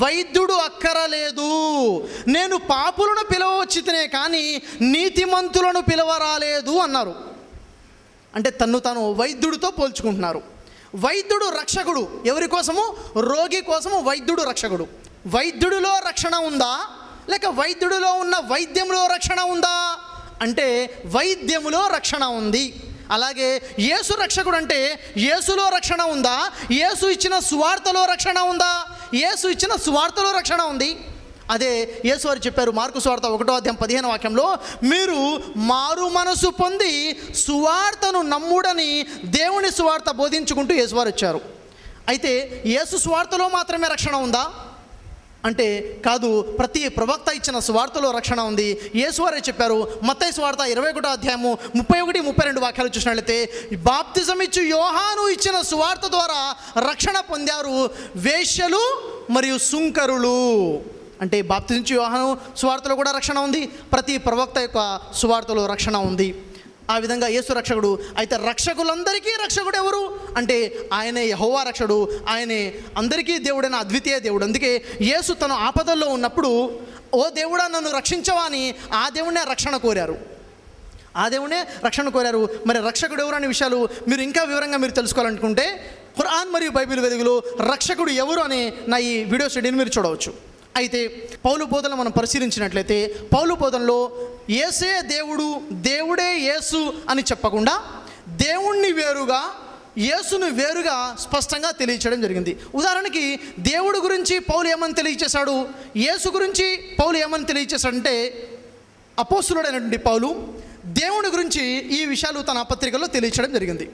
వైద్యుడు అక్కరలేదు, నేను పాపులను పిలవచ్చితేనే కానీ నీతిమంతులను పిలవరాలేదు అన్నారు. అంటే తన్ను తాను వైద్యుడితో పోల్చుకుంటున్నారు. వైద్యుడు రక్షకుడు ఎవరి కోసము? రోగి కోసము వైద్యుడు రక్షకుడు. వైద్యుడిలో రక్షణ ఉందా, లేక వైద్యుడిలో ఉన్న వైద్యంలో రక్షణ ఉందా అంటే వైద్యములో రక్షణ ఉంది. అలాగే యేసు రక్షకుడు అంటే యేసులో రక్షణ ఉందా, యేసు ఇచ్చిన సువార్తలో రక్షణ ఉందా? యేసు ఇచ్చిన సువార్తలో రక్షణ ఉంది. అదే యేసువారు చెప్పారు మార్కు సువార్త 1వ అధ్యాయం 15వ వాక్యంలో, మీరు మారు మనసు పొంది సువార్తను నమ్ముడని దేవుని సువార్త బోధించుకుంటూ యేసువారు వచ్చారు. అయితే యేసు సువార్తలో మాత్రమే రక్షణ ఉందా అంటే కాదు, ప్రతి ప్రవక్త ఇచ్చిన సువార్తలో రక్షణ ఉంది. యేసువారే చెప్పారు. మత్తయి సువార్త 21వ అధ్యాయము 31, 32 వాక్యాలు చూసినట్లయితే, బాప్తిజం ఇచ్చి యోహాను ఇచ్చిన సువార్త ద్వారా రక్షణ పొందారు వేశ్యలు మరియు సుంకరులు. అంటే బాప్తిజం యోహాను సువార్తలో కూడా రక్షణ ఉంది, ప్రతి ప్రవక్త యొక్క సువార్తలో రక్షణ ఉంది. ఆ విధంగా యేసు రక్షకుడు. అయితే రక్షకులందరికీ రక్షకుడు ఎవరు అంటే ఆయనే యెహోవా రక్షకుడు, ఆయనే అందరికీ దేవుడైన అద్వితీయ దేవుడు. అందుకే యేసు తన ఆపదల్లో ఉన్నప్పుడు, ఓ దేవుడా నన్ను రక్షించవా అని ఆ దేవుడినే రక్షణ కోరారు. మరి రక్షకుడు ఎవరు అనే విషయాలు మీరు ఇంకా వివరంగా మీరు తెలుసుకోవాలనుకుంటే, ఖురాన్ మరియు బైబిల్ వెలుగులో రక్షకుడు ఎవరు అనే నా ఈ వీడియో స్టడీని మీరు చూడవచ్చు. అయితే పౌలు బోధనలు మనం పరిశీలించినట్లయితే, పౌలు బోధనలో యేసే దేవుడు, దేవుడే యేసు అని చెప్పకుండా దేవుణ్ణి వేరుగా, యేసును వేరుగా స్పష్టంగా తెలియచేయడం జరిగింది. ఉదాహరణకి దేవుడు గురించి పౌలు ఏమని తెలియచేశాడు, యేసు గురించి పౌలు ఏమని తెలియచేశాడంటే, అపోస్తులుడైనటువంటి పౌలు దేవుడి గురించి ఈ విషయాలు తన పత్రికలో తెలియచేయడం జరిగింది.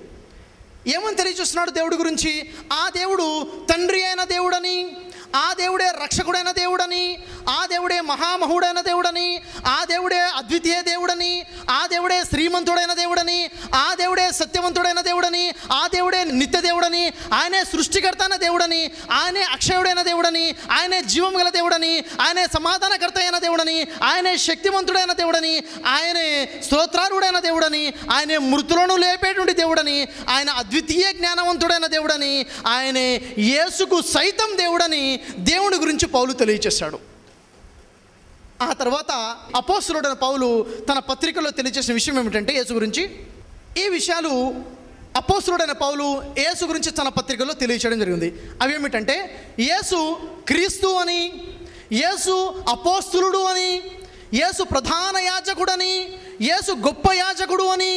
ఏమని తెలియజేస్తున్నాడు దేవుడి గురించి? ఆ దేవుడు తండ్రి అయిన దేవుడని, ఆ దేవుడే రక్షకుడైన దేవుడని, ఆ దేవుడే మహామహుడైన దేవుడని, ఆ దేవుడే అద్వితీయ దేవుడని, ఆ దేవుడే శ్రీమంతుడైన దేవుడని, ఆ దేవుడే సత్యవంతుడైన దేవుడని, ఆ దేవుడే నిత్య దేవుడని, ఆయనే సృష్టికర్త అయిన దేవుడని, ఆయనే అక్షయుడైన దేవుడని, ఆయనే జీవం గల దేవుడని, ఆయనే సమాధానకర్త అయిన దేవుడని, ఆయనే శక్తివంతుడైన దేవుడని, ఆయనే స్తోత్రారుడైన దేవుడని, ఆయనే మృతులను లేపేటువంటి దేవుడని, ఆయన అద్వితీయ జ్ఞానవంతుడైన దేవుడని, ఆయనే యేసుకు సైతం దేవుడని దేవుడి గురించి పౌలు తెలియచేశాడు. ఆ తర్వాత అపోస్తలుడైన పౌలు తన పత్రికలో తెలియజేసిన విషయం ఏమిటంటే యేసు గురించి, ఈ విషయాలు అపోస్తలుడైన పౌలు యేసు గురించి తన పత్రికలో తెలియచేయడం జరిగింది. అవి ఏమిటంటే యేసు క్రీస్తు అని, యేసు అపోస్తలుడు అని, యేసు ప్రధాన యాజకుడని, యేసు గొప్ప యాజకుడు అని,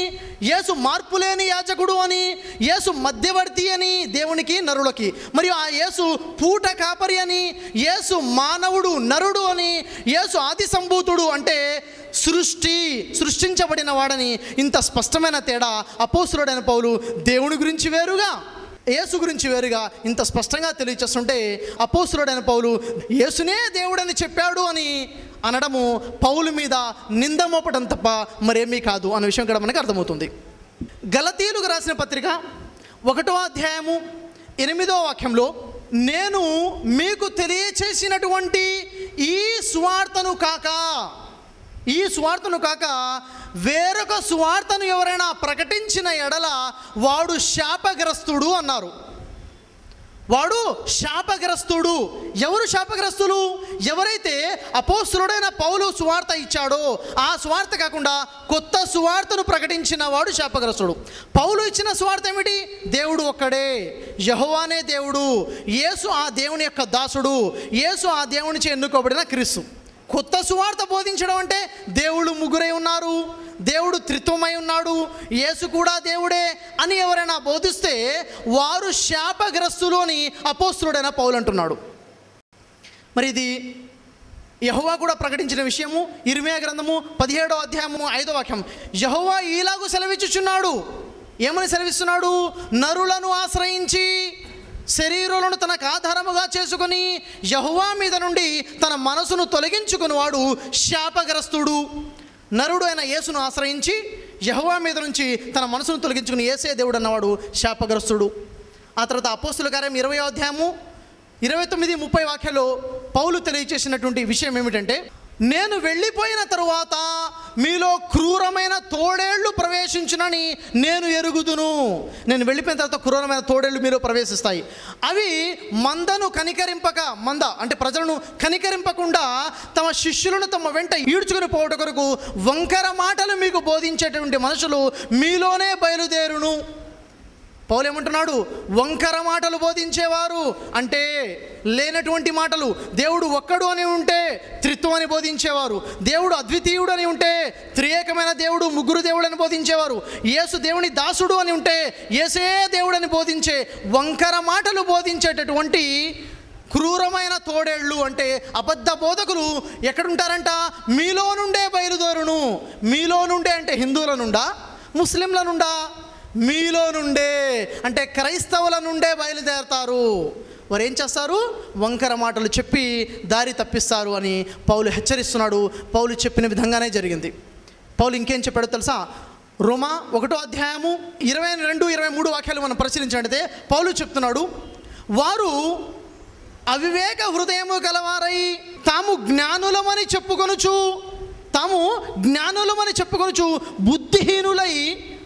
యేసు మార్పులేని యాజకుడు అని, యేసు మధ్యవర్తి అని దేవునికి నరులకి, మరియు ఆ యేసు పూట కాపరి అని, యేసు మానవుడు నరుడు అని, యేసు ఆది సంభూతుడు అంటే సృష్టించబడిన వాడని, ఇంత స్పష్టమైన తేడా అపోస్తలుడైన పౌలు దేవుని గురించి వేరుగా యేసు గురించి వేరుగా ఇంత స్పష్టంగా తెలియచేస్తుంటే, అపోస్తలుడైన పౌలు యేసునే దేవుడని చెప్పాడు అని అనడము పౌలు మీద నింద మోపడం తప్ప మరేమీ కాదు అన్న విషయం కూడా మనకు అర్థమవుతుంది. గలతీయులకు రాసిన పత్రిక 1వ అధ్యాయము 8వ వాక్యంలో, నేను మీకు తెలియచేసినటువంటి ఈ సువార్తను కాక వేరొక సువార్తను ఎవరైనా ప్రకటించిన ఎడల వాడు శాపగ్రస్తుడు అన్నారు. వాడు శాపగ్రస్తుడు. ఎవరు శాపగ్రస్తులు? ఎవరైతే అపోస్తలుడైన పౌలు సువార్త ఇచ్చాడో ఆ సువార్త కాకుండా కొత్త సువార్తను ప్రకటించిన వాడు శాపగ్రస్తుడు. పౌలు ఇచ్చిన సువార్త ఏమిటి? దేవుడు ఒక్కడే, యెహోవానే దేవుడు, యేసు ఆ దేవుని యొక్క దాసుడు, యేసు ఆ దేవునిచే ఎన్నుకోబడిన క్రీస్తు. కొత్త సువార్త బోధించడం అంటే దేవుడు ముగ్గురై ఉన్నారు, దేవుడు త్రిత్వమై ఉన్నాడు, యేసు కూడా దేవుడే అని ఎవరైనా బోధిస్తే వారు శాపగ్రస్తులు అని అపోస్తలుడైన పౌలు అంటున్నాడు. మరి ఇది యెహోవా కూడా ప్రకటించిన విషయము. ఇర్మియా గ్రంథము 17వ అధ్యాయము 5వ వాక్యం, యెహోవా ఈలాగు సెలవిచ్చుచున్నాడు. ఏమని సెలవిస్తున్నాడు? నరులను ఆశ్రయించి శరీరులను తనకు ఆధారముగా చేసుకుని యెహోవా మీద నుండి తన మనసును తొలగించుకుని వాడు శాపగ్రస్తుడు. నరుడు అయిన యేసును ఆశ్రయించి యెహోవా మీద నుంచి తన మనసును తొలగించుకుని యేసే దేవుడు అన్నవాడు శాపగ్రస్తుడు. ఆ తర్వాత అపోస్తలుల కార్యం 20వ అధ్యాయము 29-30 వాక్యాల్లో పౌలు తెలియచేసినటువంటి విషయం ఏమిటంటే, నేను వెళ్ళిపోయిన తరువాత మీలో క్రూరమైన తోడేళ్లు ప్రవేశించునని నేను ఎరుగుదును. నేను వెళ్ళిపోయిన తర్వాత క్రూరమైన తోడేళ్లు మీలో ప్రవేశిస్తాయి. అవి మంద అంటే ప్రజలను కనికరింపకుండా తమ శిష్యులను తమ వెంట ఈడ్చుకుని పోవట కొరకు వంకర మాటలు మీకు బోధించేటువంటి మనుషులు మీలోనే బయలుదేరును. పౌలు ఏమంటున్నాడు? వంకర మాటలు బోధించేవారు అంటే లేనటువంటి మాటలు. దేవుడు ఒక్కడు అని ఉంటే త్రిత్వం అని బోధించేవారు, దేవుడు అద్వితీయుడు అని ఉంటే త్రియేకమైన దేవుడు ముగ్గురు దేవుడు అని బోధించేవారు, యేసు దేవుని దాసుడు అని ఉంటే యేసే దేవుడు అని బోధించే వంకర మాటలు బోధించేటటువంటి క్రూరమైన తోడేళ్ళు అంటే అబద్ధ బోధకులు ఎక్కడుంటారంట? మీలో నుండే బయలుదేరును. మీలో నుండే అంటే హిందువుల నుండా, ముస్లింల నుండా? మీలో నుండే అంటే క్రైస్తవుల నుండే బయలుదేరతారు. వారు ఏం చేస్తారు? వంకర మాటలు చెప్పి దారి తప్పిస్తారు అని పౌలు హెచ్చరిస్తున్నాడు. పౌలు చెప్పిన విధంగానే జరిగింది. పౌలు ఇంకేం చెప్పాడో తెలుసా? రోమా 1వ అధ్యాయము 22-23 వాక్యాలు మనం పరిశీలించినట్లయితే పౌలు చెప్తున్నాడు, వారు అవివేక హృదయము గలవారై తాము జ్ఞానులమని చెప్పుకొనుచు బుద్ధిహీనులై,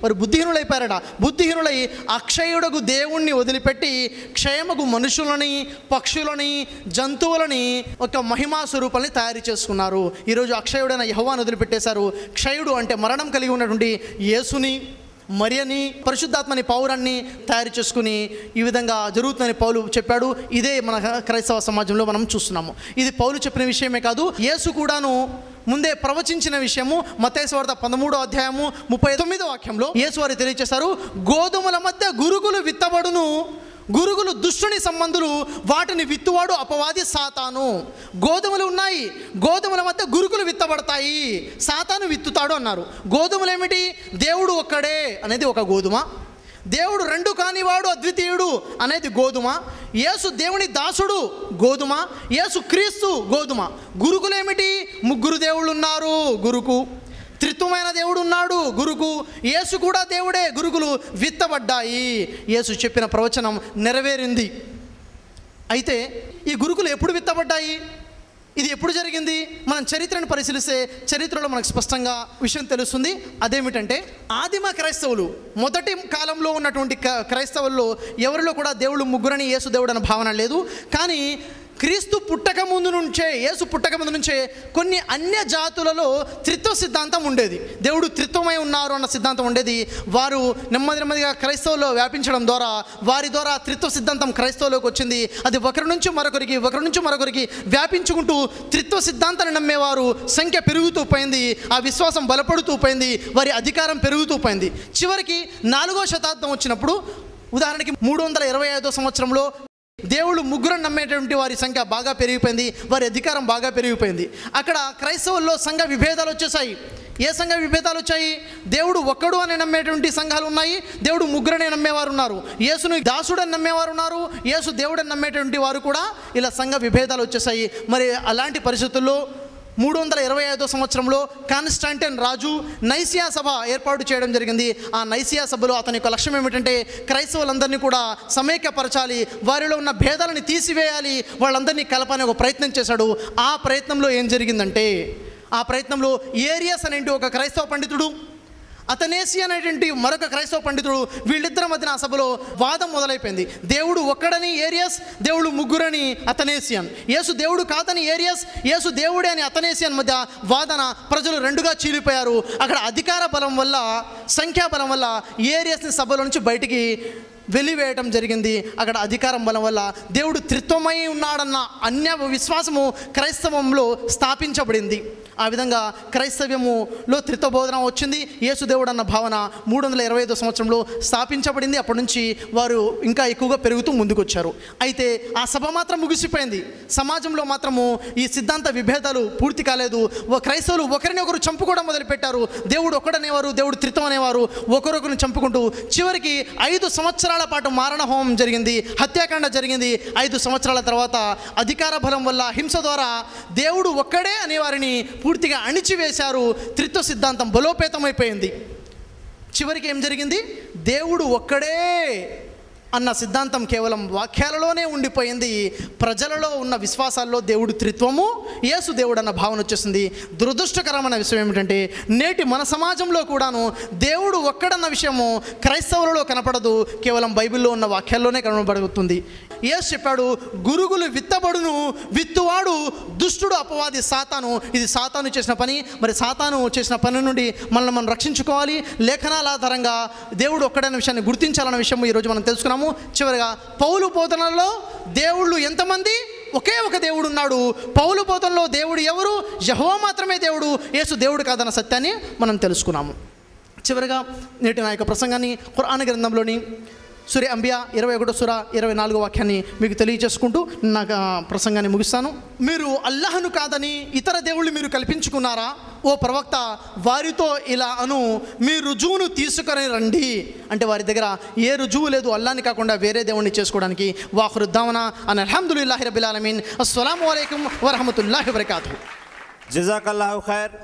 వారు బుద్ధిహీనులైపోయారట. బుద్ధిహీనులై అక్షయుడకు దేవుణ్ణి వదిలిపెట్టి క్షయమగు మనుషులని, పక్షులని, జంతువులని ఒక మహిమా స్వరూపాన్ని తయారు చేసుకున్నారు. ఈరోజు అక్షయుడైన యెహోవాను వదిలిపెట్టేశారు. క్షయుడు అంటే మరణం కలిగి ఉన్నటువంటి యేసుని, మరియని, పరిశుద్ధాత్మని, పౌరాన్ని తయారు చేసుకుని ఈ విధంగా జరుగుతుందని పౌలు చెప్పాడు. ఇదే మన క్రైస్తవ సమాజంలో మనం చూస్తున్నాము. ఇది పౌలు చెప్పిన విషయమే కాదు, యేసు కూడాను ముందే ప్రవచించిన విషయము. మత్తయి సువార్త 13వ అధ్యాయము 39వ వాక్యంలో యేసు వారు తెలియజేశారు, గోధుమల మధ్య గురుగులు విత్తబడును, గురుగులు దుష్టుని సంబంధులు, వాటిని విత్తువాడు అపవాది సాతాను. గోధుమలు ఉన్నాయి, గోధుమల మధ్య గురుగులు విత్తబడతాయి, సాతాను విత్తుతాడు అన్నారు. గోధుమలు ఏమిటి? దేవుడు ఒక్కడే అనేది ఒక గోధుమ, దేవుడు రెండు కానివాడు అద్వితీయుడు అనేది గోధుమ, యేసు దేవుని దాసుడు గోధుమ, యేసు క్రీస్తు గోధుమ. గురుగులు ఏమిటి? ముగ్గురు దేవుళ్ళు ఉన్నారు గురుకు, త్రిత్వమైన దేవుడు ఉన్నాడు గురుకు, యేసు కూడా దేవుడే, గురుగులు విత్తబడ్డాయి. యేసు చెప్పిన ప్రవచనం నెరవేరింది. అయితే ఈ గురుగులు ఎప్పుడు విత్తబడ్డాయి, ఇది ఎప్పుడు జరిగింది? మనం చరిత్రను పరిశీలిస్తే చరిత్రలో మనకు స్పష్టంగా విషయం తెలుస్తుంది. అదేమిటంటే ఆదిమ క్రైస్తవులు, మొదటి కాలంలో ఉన్నటువంటి క్రైస్తవుల్లో ఎవరిలో కూడా దేవుడు ముగ్గురని, యేసు దేవుడు అన్న భావన లేదు. కానీ క్రీస్తు పుట్టక ముందు నుంచే, యేసు పుట్టక ముందు నుంచే కొన్ని అన్య జాతులలో త్రిత్వ సిద్ధాంతం ఉండేది. దేవుడు త్రిత్వమై ఉన్నారు అన్న సిద్ధాంతం ఉండేది. వారు నెమ్మదిగా క్రైస్తవుల్లో వ్యాపించడం ద్వారా, వారి ద్వారా త్రిత్వ సిద్ధాంతం క్రైస్తవులోకి వచ్చింది. అది ఒకరి నుంచి మరొకరికి వ్యాపించుకుంటూ త్రిత్వ సిద్ధాంతాన్ని నమ్మేవారు సంఖ్య పెరుగుతూ పోయింది, ఆ విశ్వాసం బలపడుతూ పోయింది, వారి అధికారం పెరుగుతూ పోయింది. చివరికి 4వ శతాబ్దం వచ్చినప్పుడు, ఉదాహరణకి 325వ సంవత్సరంలో దేవుళ్ళు ముగ్గురని నమ్మేటువంటి వారి సంఖ్య బాగా పెరిగిపోయింది, వారి అధికారం బాగా పెరిగిపోయింది. అక్కడ క్రైస్తవుల్లో సంఘ విభేదాలు వచ్చేసాయి. ఏ సంఘ విభేదాలు వచ్చాయి? దేవుడు ఒక్కడు అని నమ్మేటువంటి సంఘాలు ఉన్నాయి, దేవుడు ముగ్గురని నమ్మేవారు ఉన్నారు, యేసును దాసుడని నమ్మేవారు ఉన్నారు, యేసు దేవుడని నమ్మేటువంటి వారు కూడా ఇలా సంఘ విభేదాలు వచ్చేసాయి. మరి అలాంటి పరిస్థితుల్లో 325వ సంవత్సరంలో కాన్స్టాంటిన్ రాజు నైసియా సభ ఏర్పాటు చేయడం జరిగింది. ఆ నైసియా సభలో అతని యొక్క లక్ష్యం ఏమిటంటే క్రైస్తవులందరినీ కూడా సమైక్యపరచాలి, వారిలో ఉన్న భేదాలను తీసివేయాలి, వాళ్ళందరినీ కలపని ఒక ప్రయత్నం చేశాడు. ఆ ప్రయత్నంలో ఏం జరిగిందంటే, ఆ ప్రయత్నంలో ఏరియస్ అనేటి ఒక క్రైస్తవ పండితుడు, అతనేసి అనేటువంటి మరొక క్రైస్తవ పండితుడు, వీళ్ళిద్దరి మధ్యన ఆ సభలో వాదం మొదలైపోయింది. దేవుడు ఒక్కడని ఏరియస్, దేవుడు ముగ్గురని అతనేసియన్, యేసు దేవుడు కాదని ఏరియస్, యేసు దేవుడే అని అతనేసియన్ మధ్య వాదన. ప్రజలు రెండుగా చీలిపోయారు. అక్కడ అధికార బలం వల్ల, సంఖ్యాబలం వల్ల ఏరియస్ని సభలో నుంచి బయటికి వెలివేయటం జరిగింది. అక్కడ అధికారం బలం వల్ల దేవుడు త్రిత్వమై ఉన్నాడన్న అన్య విశ్వాసము క్రైస్తవంలో స్థాపించబడింది. ఆ విధంగా క్రైస్తవ్యములో త్రిత్వ బోధన వచ్చింది. యేసు దేవుడు అన్న భావన 325వ సంవత్సరంలో స్థాపించబడింది. అప్పటి నుంచి వారు ఇంకా ఎక్కువగా పెరుగుతూ ముందుకొచ్చారు. అయితే ఆ సభ మాత్రం ముగిసిపోయింది. సమాజంలో మాత్రము ఈ సిద్ధాంత విభేదాలు పూర్తి కాలేదు. క్రైస్తవులు ఒకరిని ఒకరు చంపుకోవడం మొదలుపెట్టారు. దేవుడు ఒక్కడనేవారు, దేవుడు త్రిత్వం అనేవారు, ఒకరొకరిని చంపుకుంటూ చివరికి 5 సంవత్సరాల పాటు మారణ హోమం జరిగింది, హత్యాకాండ జరిగింది. 5 సంవత్సరాల తర్వాత అధికార బలం వల్ల, హింస ద్వారా దేవుడు ఒక్కడే అనేవారిని పూర్తిగా అణిచివేశారు. త్రిత్వ సిద్ధాంతం బలోపేతమైపోయింది. చివరికి ఏం జరిగింది? దేవుడు ఒక్కడే అన్న సిద్ధాంతం కేవలం వాక్యాలలోనే ఉండిపోయింది. ప్రజలలో ఉన్న విశ్వాసాల్లో దేవుడు త్రిత్వము, యేసు దేవుడు అన్న భావన వచ్చేసింది. దురదృష్టకరమైన విషయం ఏమిటంటే నేటి మన సమాజంలో కూడాను దేవుడు ఒక్కడన్న విషయము క్రైస్తవులలో కనపడదు, కేవలం బైబిల్లో ఉన్న వాక్యాల్లోనే కనబడుతుంది. యేసు చెప్పాడు, గురుగులు విత్తబడును, విత్తువాడు దుష్టుడు అపవాది సాతాను. ఇది సాతాను చేసిన పని. మరి సాతాను చేసిన పని నుండి మనల్ని మనం రక్షించుకోవాలి. లేఖనాల ఆధారంగా దేవుడు ఒక్కడైన విషయాన్ని గుర్తించాలన్న విషయం ఈరోజు మనం తెలుసుకున్నాము. చివరిగా పౌలు బోధనలో దేవుళ్ళు ఎంతమంది? ఒకే ఒక దేవుడు ఉన్నాడు. పౌలు బోధనలో దేవుడు ఎవరు? యెహోవా మాత్రమే దేవుడు, యేసు దేవుడు కాదన్న సత్యాన్ని మనం తెలుసుకున్నాము. చివరిగా నేటి నా యొక్క ప్రసంగాన్ని ఖురాన్ గ్రంథంలోని సూర అంబియా 21వ సూర 24వ వాక్యాన్ని మీకు తెలియజేసుకుంటూ నాకు ప్రసంగాన్ని ముగిస్తాను. మీరు అల్లాహ్ను కాదని ఇతర దేవుళ్ళు మీరు కల్పించుకున్నారా? ఓ ప్రవక్త వారితో ఇలా అను, మీ రుజువును తీసుకొని రండి. అంటే వారి దగ్గర ఏ రుజువు లేదు అల్లాహ్ని కాకుండా వేరే దేవుణ్ణి చేసుకోవడానికి. వాఖిరుద్దావనా అన్ అల్హమ్దులిల్లాహి రబ్బిల్ ఆలమీన్. అస్సలాము అలైకుం వరహమతుల్లాహి వబరకాతుహు. జజాకల్లాహు ఖైర్.